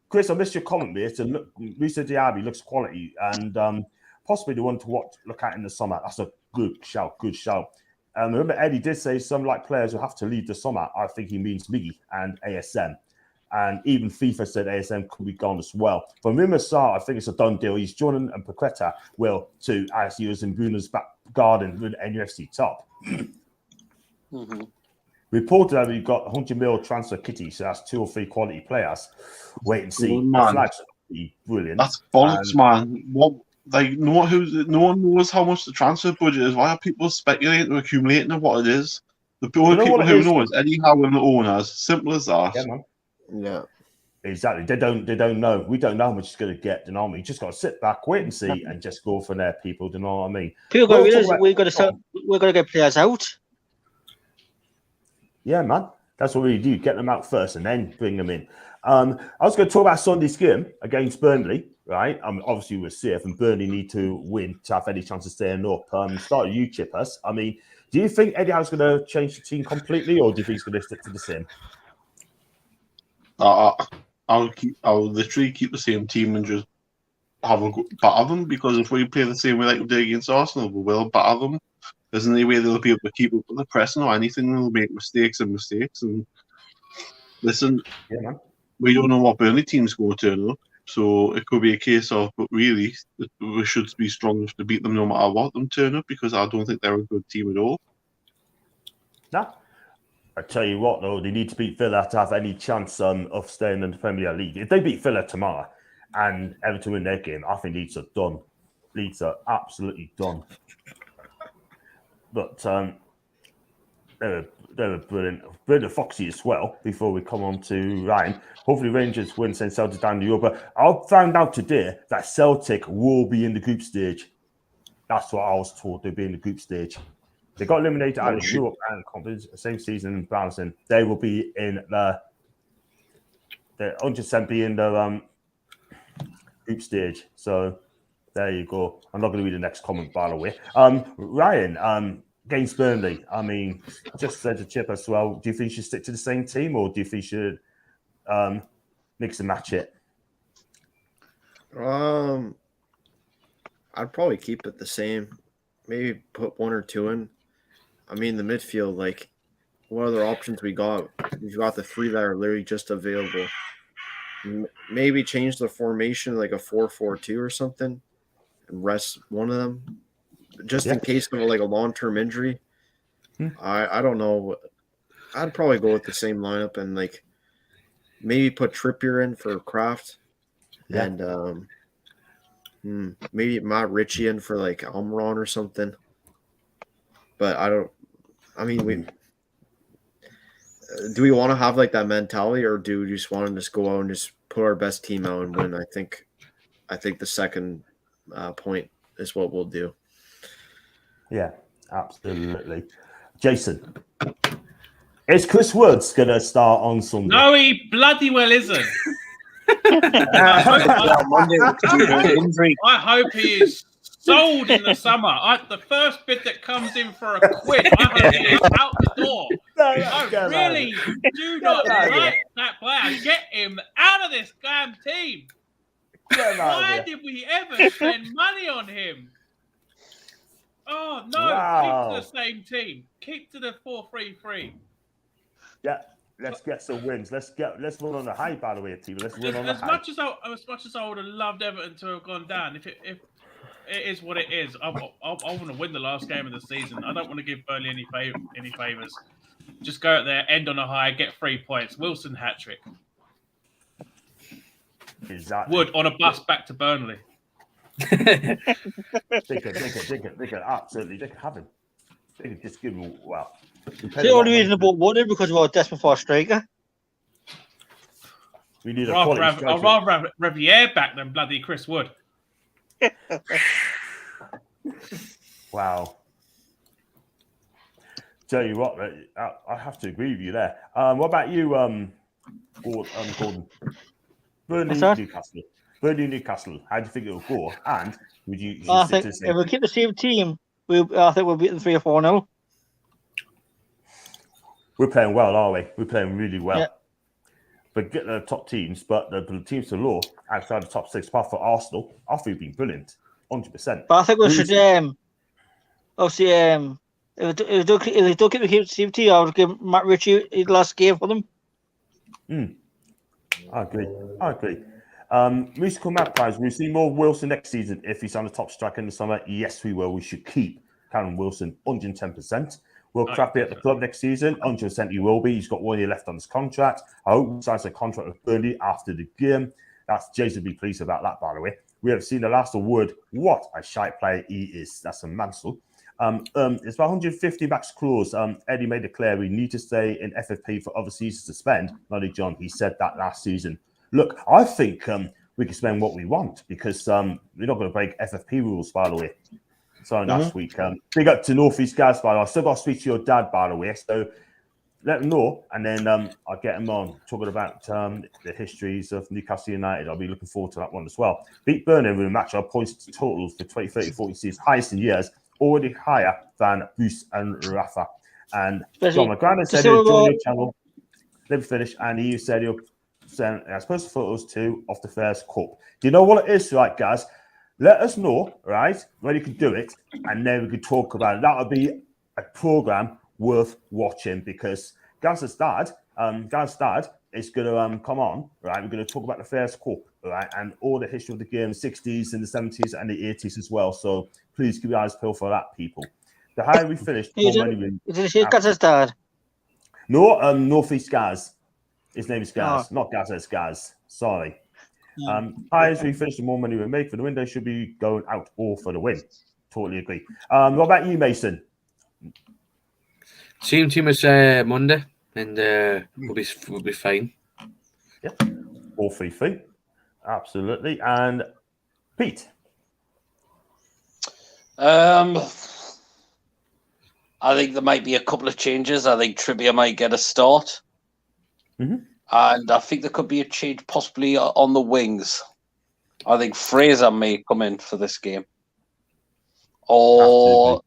Speaker 2: Chris, I missed your comment, mate. Musa Diaby looks quality and possibly the one to look at in the summer. That's a good shout. Remember, Eddie did say some players will have to leave the summer. I think he means Miggy and ASM. And even FIFA said ASM could be gone as well. For Mima Sarr, I think it's a done deal. He's joining and Paqueta will to as he was in Bruno's back garden with NFC top. Reported that we've got 100 mil transfer kitty, so that's 2 or 3 quality players. Wait and see.
Speaker 3: That's
Speaker 2: brilliant.
Speaker 3: That's bollocks, man. No one knows how much the transfer budget is. Why are people speculating or accumulating on what it is? The only people who know is Eddie Howe and the owners. Simple as that.
Speaker 2: Yeah, man.
Speaker 1: Yeah.
Speaker 2: Exactly. They don't know. We don't know how much it's going to get, you know what I mean? You just got to sit back, wait and see, and just go from there, people. Do you know what I mean?
Speaker 5: People got to realize we're going to get players out.
Speaker 2: Yeah, man. That's what we do. Get them out first and then bring them in. I was going to talk about Sunday's game against Burnley, right? Obviously, we're safe and Burnley need to win to have any chance of staying up. Start with you, Chippers. I mean, do you think Eddie Howe's going to change the team completely or do you think he's going to stick to the same?
Speaker 3: I'll literally keep the same team and just have a batter them because if we play the same way like we did against Arsenal, we will batter them. There's no way they'll be able to keep up with the pressing or anything. They'll make mistakes. And listen, we don't know what Burnley team's going to turn up, so it could be a case of, but really, we should be strong enough to beat them no matter what them turn up because I don't think they're a good team at all.
Speaker 2: No. I tell you what, though, they need to beat Villa to have any chance of staying in the Premier League. If they beat Villa tomorrow and Everton win their game, I think Leeds are done. Leeds are absolutely done. But they were brilliant Foxy as well, before we come on to Ryan. Hopefully Rangers win, send Celtic down the Europa. I found out today that Celtic will be in the group stage. That's what I was told, they'll be in the group stage. They got eliminated out of Europe and Conference, same season in Brownson. They will be in the 100% be in the group stage. So there you go. I'm not going to read the next comment, by the way. Ryan, against Burnley, I mean, just said to Chip as well, do you think you should stick to the same team or do you think you should mix and match it?
Speaker 1: I'd probably keep it the same. Maybe put 1 or 2 in. I mean, the midfield, what other options we got? We've got the 3 that are literally just available. Maybe change the formation like a 4-4-2 or something and rest one of them. just in case of like a long-term injury. I don't know. I'd probably go with the same lineup and like maybe put Trippier in for Kraft and maybe Matt Ritchie in for like Almiron or something. But do we want to have like that mentality, or do we just want to just go out and just put our best team out and win? I think the second point is what we'll do.
Speaker 2: Yeah, absolutely. Jason, is Chris Woods going to start on Sunday?
Speaker 4: No, he bloody well isn't. I hope he is sold in the summer. The first bid that comes in for £1, I hope he is out the door. I really do not like that player. Get him out of this damn team. Why did we ever spend money on him? Oh, no. Wow. Keep to the same team. Keep to the 4-3-3.
Speaker 2: Yeah. Let's get some wins. Let's run on the high, by the way, team. Let's run on the high.
Speaker 4: As much as I would have loved Everton to have gone down, if it is what it is, I want to win the last game of the season. I don't want to give Burnley any favours. Just go out there, end on a high, get 3 points. Wilson hat-trick.
Speaker 2: Exactly.
Speaker 4: Wood on a bus back to Burnley.
Speaker 2: They could absolutely have him. They could just give him, well.
Speaker 5: The only reason I bought Wood is because we were desperate for a striker.
Speaker 2: We need
Speaker 4: I'd rather have Riviere back than bloody Chris Wood.
Speaker 2: Wow. Tell you what, I have to agree with you there. What about you, Gordon? Burnley, Newcastle. How do you think it will go? And would you?
Speaker 5: I think if we keep the same team, I think we'll beat them 3 or 4-0.
Speaker 2: We're playing well, are we? We're playing really well.
Speaker 5: Yeah.
Speaker 2: But get the top teams, but the teams to low outside the top 6, apart from Arsenal, I think we've been brilliant, 100%.
Speaker 5: But I think we should obviously if they don't keep the same team, I would give Matt Ritchie his last game for them.
Speaker 2: I agree. Musical Magpies, will we see more Wilson next season if he's on the top striker in the summer? Yes, we will. We should keep Callum Wilson 110%. Will Kraft be at the club next season? 100% he will be. He's got 1 year left on his contract. I hope he signs a contract with Burnley after the game. Jason will be pleased about that, by the way. We have seen the last of Wood. What a shite player he is. That's a Mansell. It's about 150 max clause. Eddie made it clear we need to stay in FFP for other seasons to spend. Not John. He said that last season. Look, I think we can spend what we want because we're not going to break FFP rules, by the way. So last week, big up to North East guys, by the way. I still got to speak to your dad, by the way. So let him know, and then I'll get him on talking about the histories of Newcastle United. I'll be looking forward to that one as well. Beat Burnley with a match. Our points totals for 20, 30, 40 seasons, highest in years, already higher than Bruce and Rafa. And John McGrath said he'll join your channel. Let me finish. And he said he'll send, I suppose, photos too of the first cup. Do you know what it is, right, guys? Let us know, right, when you can do it, and then we can talk about it. That would be a program worth watching because Gaz's dad is going to come on, right? We're going to talk about the first cup, right, and all the history of the game, 60s and the 70s and the 80s as well. So please keep your eyes peeled for that, people. The higher we finished,
Speaker 5: Is it Gaz's dad?
Speaker 2: No, Northeast Gaz. His name is Gaz, not Gaz, it's Gaz. Sorry. Higher we finish, the more money we make for the window should be going out all for the win. Totally agree. What about you, Mason?
Speaker 6: Same team as Monday, and we'll be fine.
Speaker 2: Yep, 4-3-3, absolutely. And Pete,
Speaker 7: I think there might be a couple of changes. I think Trippier might get a start, and I think there could be a change possibly on the wings. I think Fraser may come in for this game, or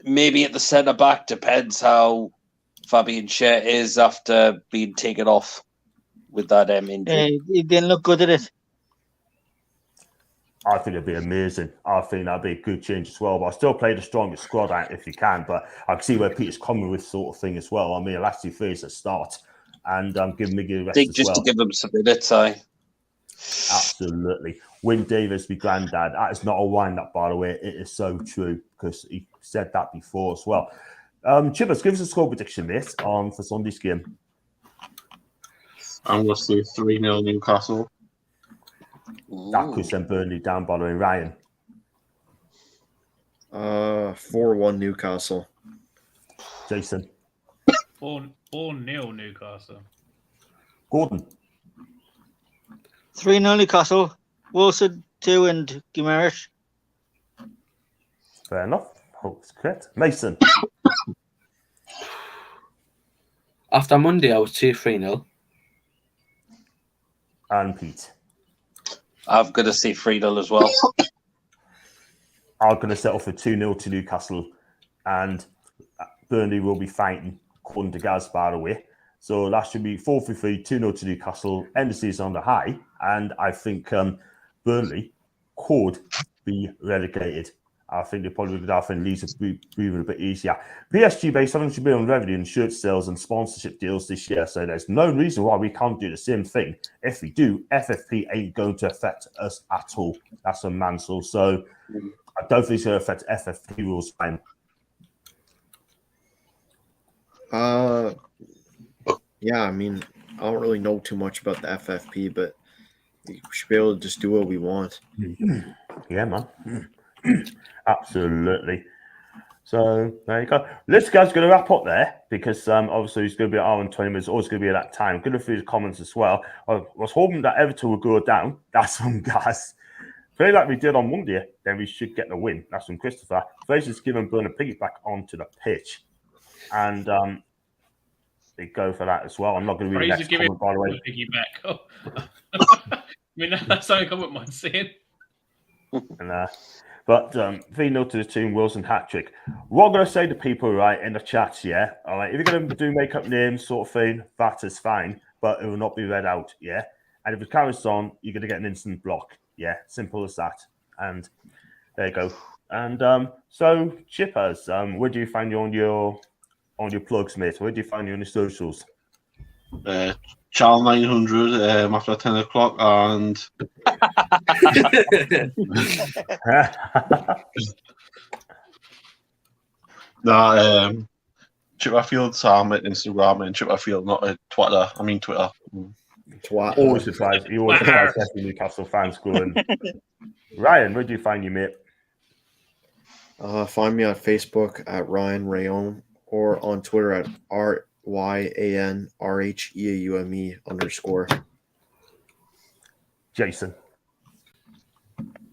Speaker 7: maybe at the centre back. Depends how Fabian Schär is after being taken off with that injury.
Speaker 5: He didn't look good at it.
Speaker 2: I think it'd be amazing. I think that'd be a good change as well. But I still play the strongest squad out if you can. But I can see where Peter's coming with sort of thing as well. I mean, I'll actually Fraser start and give Miggy the rest as
Speaker 7: just
Speaker 2: well.
Speaker 7: to give them some minutes,
Speaker 2: Absolutely. Win Davis be granddad. That is not a wind up, by the way. It is so true because he said that before as well. Chippers, give us a score prediction, mate, for Sunday's game.
Speaker 3: I'm going to say 3-0 Newcastle.
Speaker 2: That could send Burnley down, by the way. Ryan.
Speaker 1: 4-1 Newcastle.
Speaker 2: Jason.
Speaker 4: 4-0 Newcastle.
Speaker 2: Gordon.
Speaker 5: 3-0 Newcastle. Wilson, 2 and Guimaraes.
Speaker 2: Fair enough. Hope it's correct. Mason.
Speaker 6: After Monday, I would say 3-0.
Speaker 2: And Pete.
Speaker 7: I've got to say 3-0 as well.
Speaker 2: I'm going to settle for 2-0 to Newcastle, and Burnley will be fighting, according to Gaz, by the way. So that should be 4-3, 2-0 to Newcastle, end the season on the high, and I think Burnley could be relegated. I think they probably would have and Leeds are breathing a bit easier. PSG based on $100 million revenue and shirt sales and sponsorship deals this year, so there's no reason why we can't do the same thing. If we do, FFP ain't going to affect us at all. That's a Mansell. So I don't think it's going to affect FFP rules fine.
Speaker 1: Yeah, I mean, I don't really know too much about the FFP, but we should be able to just do what we want.
Speaker 2: Yeah, man. Absolutely. So there you go. This guy's going to wrap up there because obviously it's going to be an hour and 20 minutes. Always going to be at that time. Going to through the comments as well. I was hoping that Everton would go down. That's from guys. Play like we did on Monday, then we should get the win. That's from Christopher. Fraser's given Burn a piggyback onto the pitch. And they go for that as well. I'm not going to read the next comment, by the way.
Speaker 4: Piggyback. Oh. I mean, that's something I wouldn't mind seeing.
Speaker 2: And, but 3-0 to the team, Wilson hat trick. What I'm going to say to people, right, in the chats, yeah? All right, if you're going to do make up names, sort of thing, that is fine, but it will not be read out, yeah? And if it carries on, you're going to get an instant block. Yeah, simple as that. And there you go. And so, Chippers, where do you find you on your plugs, mate? Where do you find you on your socials?
Speaker 3: Channel 900 after 10 o'clock and Chipperfield Sam at Instagram and Chipperfield, not at Twitter. I mean Twitter.
Speaker 1: Twat.
Speaker 2: Always surprised. You always surprised every Newcastle fans going. Ryan, where do you find you, mate?
Speaker 1: Find me on Facebook at Ryan Rayon or on Twitter at RYANRHEAUME _.
Speaker 2: Jason.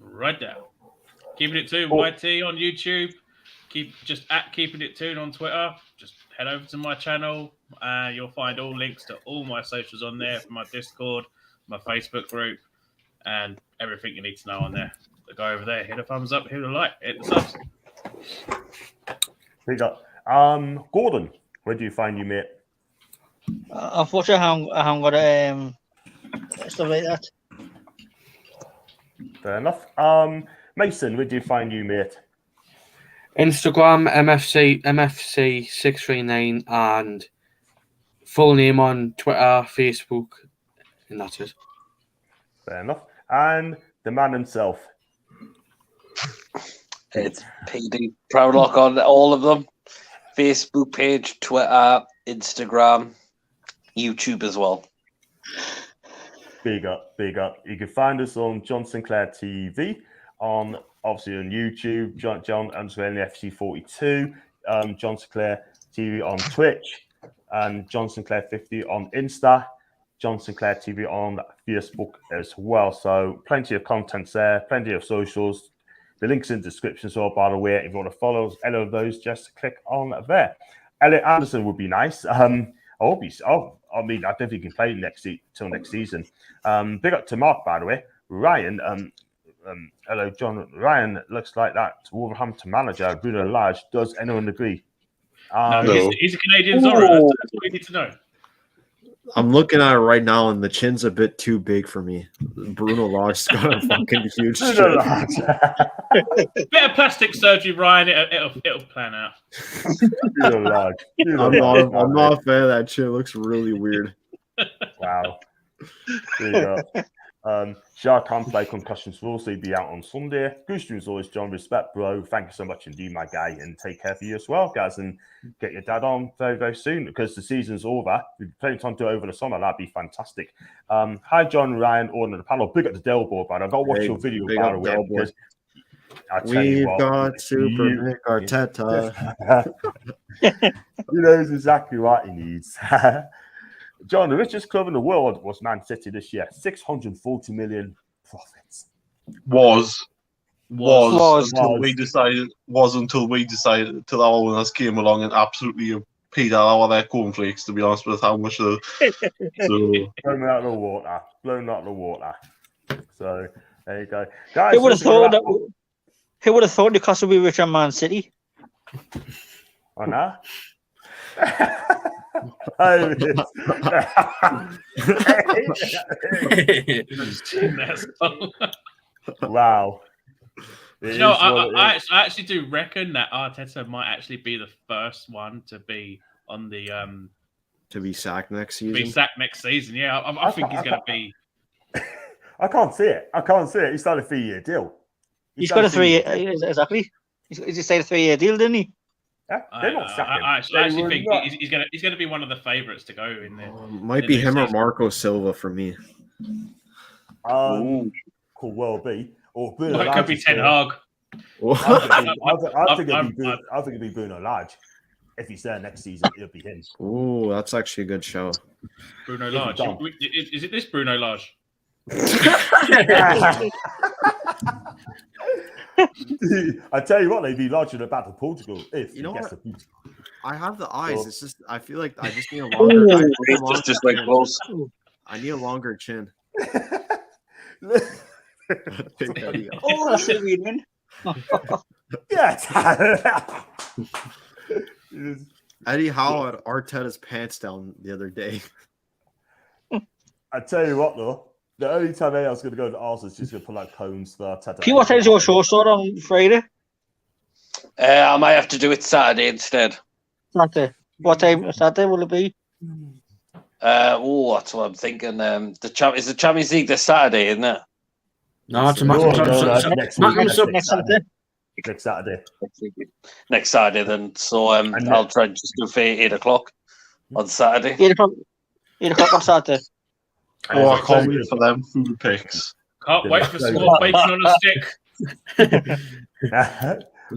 Speaker 4: Right down. Keeping it Toon, YT on YouTube. Keeping it Toon on Twitter. Just head over to my channel. You'll find all links to all my socials on there, from my Discord, my Facebook group, and everything you need to know on there. So go over there, hit a thumbs up, hit a like, hit the subs.
Speaker 2: We got Gordon. Where do you find you, mate?
Speaker 5: Unfortunately, I haven't got stuff like that.
Speaker 2: Fair enough. Mason, where do you find you, mate?
Speaker 6: Instagram, MFC639, and full name on Twitter, Facebook, and that's it.
Speaker 2: Fair enough. And the man himself.
Speaker 7: It's PD Proudlock on all of them. Facebook page, Twitter, Instagram, YouTube as well.
Speaker 2: Big up, big up. You can find us on John Sinclair TV, obviously on YouTube, John FC42, John Sinclair TV on Twitch, and John Sinclair 50 on Insta, John Sinclair TV on Facebook as well. So plenty of contents there, plenty of socials. The link's in the description as well, by the way. If you want to follow us, any of those, just click on there. Elliot Anderson would be nice. I don't think he can play till next season. Big up to Mark, by the way. Ryan, hello, John. Ryan looks like that Wolverhampton manager, Bruno Guimaraes. Does anyone agree?
Speaker 4: No, he's a Canadian Zorro. That's what we need to know.
Speaker 1: I'm looking at it right now, and the chin's a bit too big for me. Bruno Lars got a fucking huge chin.
Speaker 4: Bit of plastic surgery, Ryan. It'll plan out.
Speaker 1: I'm not a fan of that chin. It looks really weird.
Speaker 2: Wow. There you go. Shah can't play concussions for us, so he'll be out on Sunday. Goose as always, John. Respect, bro. Thank you so much indeed, my guy, and take care for you as well, guys. And get your dad on very, very soon because the season's over. We've plenty of time to do it over the summer. That'd be fantastic. Hi, John, Ryan, Orton, and the panel. Big up the Dell board, man. I've got to watch your video, by the way, because
Speaker 1: we've got Super Nick Arteta.
Speaker 2: He knows exactly what he needs. John, the richest club in the world was Man City this year. 640 million profits.
Speaker 3: Was until we decided till our owners came along and absolutely paid out of their cornflakes, to be honest with how much so
Speaker 2: blown out of the water. So there you go. Guys,
Speaker 5: who would have thought Newcastle would be richer than Man City?
Speaker 2: Oh, no? Wow.
Speaker 4: I actually do reckon that Arteta might actually be the first one to be on the
Speaker 1: to be sacked next season.
Speaker 4: Yeah, I think he's going to be.
Speaker 2: I can't see it. He's got a 3-year deal.
Speaker 5: He's got a 3-year exactly. He signed a 3-year deal, didn't he?
Speaker 2: Yeah, they're not sacking.
Speaker 4: I actually think he's going to be one of the favourites to go in there.
Speaker 1: Might be him or Marco Silva for me.
Speaker 2: Could well be. Or Bruno.
Speaker 4: It could be Ten Hag.
Speaker 2: I think it'd be Bruno Lage. If he's there next season, it'll be him.
Speaker 1: Oh, that's actually a good show.
Speaker 4: Bruno Lage. Is it this Bruno Lage?
Speaker 2: I tell you what, they'd be larger than Battle Portugal if
Speaker 1: you know what?
Speaker 2: Portugal.
Speaker 1: I have the eyes. It's just I feel like I just need a longer.
Speaker 7: just like close.
Speaker 1: I need a longer chin.
Speaker 5: Oh, that's a weird one.
Speaker 2: Yeah.
Speaker 1: Eddie Howe had Arteta's pants down the other day.
Speaker 2: I tell you what, though. The only time I was going to go to Arsenal is just going to put like cones for Arteta.
Speaker 5: What time is your show start on Friday?
Speaker 7: I might have to do it Saturday instead.
Speaker 5: Saturday. What time Saturday will it be?
Speaker 7: That's what I'm thinking. Is the Champions League this Saturday, isn't it?
Speaker 6: No, it's
Speaker 2: next Saturday.
Speaker 7: Next Saturday, then. So I'll try and just do for 8 o'clock on Saturday.
Speaker 5: 8 o'clock on Saturday.
Speaker 3: Oh, I can't wait for them food picks.
Speaker 4: Can't wait for small bacon on a stick.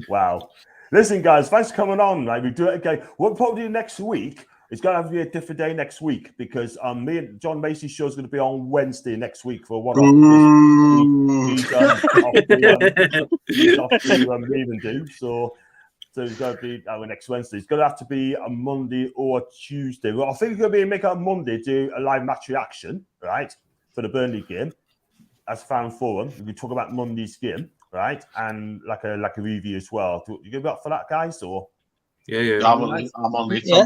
Speaker 2: Wow. Listen, guys, thanks for coming on. Like, we do it again. What we'll probably do next week is going to have to be a different day next week because me and John Macy's show is going to be on Wednesday next week for one he's off to leave and do. So it's going to be our next Wednesday. It's going to have to be a Monday or Tuesday. Well, I think it's going to be make it a Monday, do a live match reaction, right, for the Burnley game. As fan forum, we can talk about Monday's game, right, and like a review as well. You going to be up for that, guys, or?
Speaker 6: Yeah.
Speaker 3: I'm on late on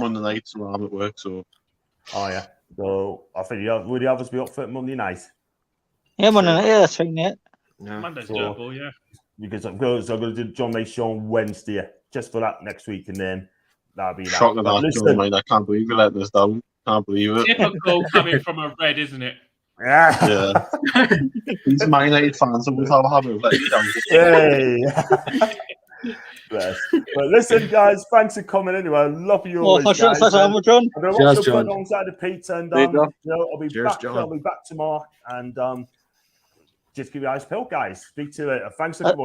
Speaker 3: Monday night, so I'm at work. So.
Speaker 2: Oh yeah. So I think would the others be up for it Monday night?
Speaker 5: Yeah, Monday night. Yeah, that's right. Yeah.
Speaker 4: Monday's doable, yeah.
Speaker 2: Because I'm going to do John May show on Wednesday just for that next week, and then that'll be that.
Speaker 3: Shocking that, I can't believe you let this down. Can't believe it.
Speaker 4: Typical coming from a red, isn't it?
Speaker 2: Yeah.
Speaker 3: These Man United fans always have a habit of letting you down.
Speaker 2: Hey. Yes. But listen, guys, thanks for coming anyway. I love you all.
Speaker 5: John.
Speaker 2: I'm going to watch
Speaker 6: John.
Speaker 2: alongside the Pete, and I'll be back tomorrow, and just keep your eyes peeled, guys. Speak to you later. Thanks for watching.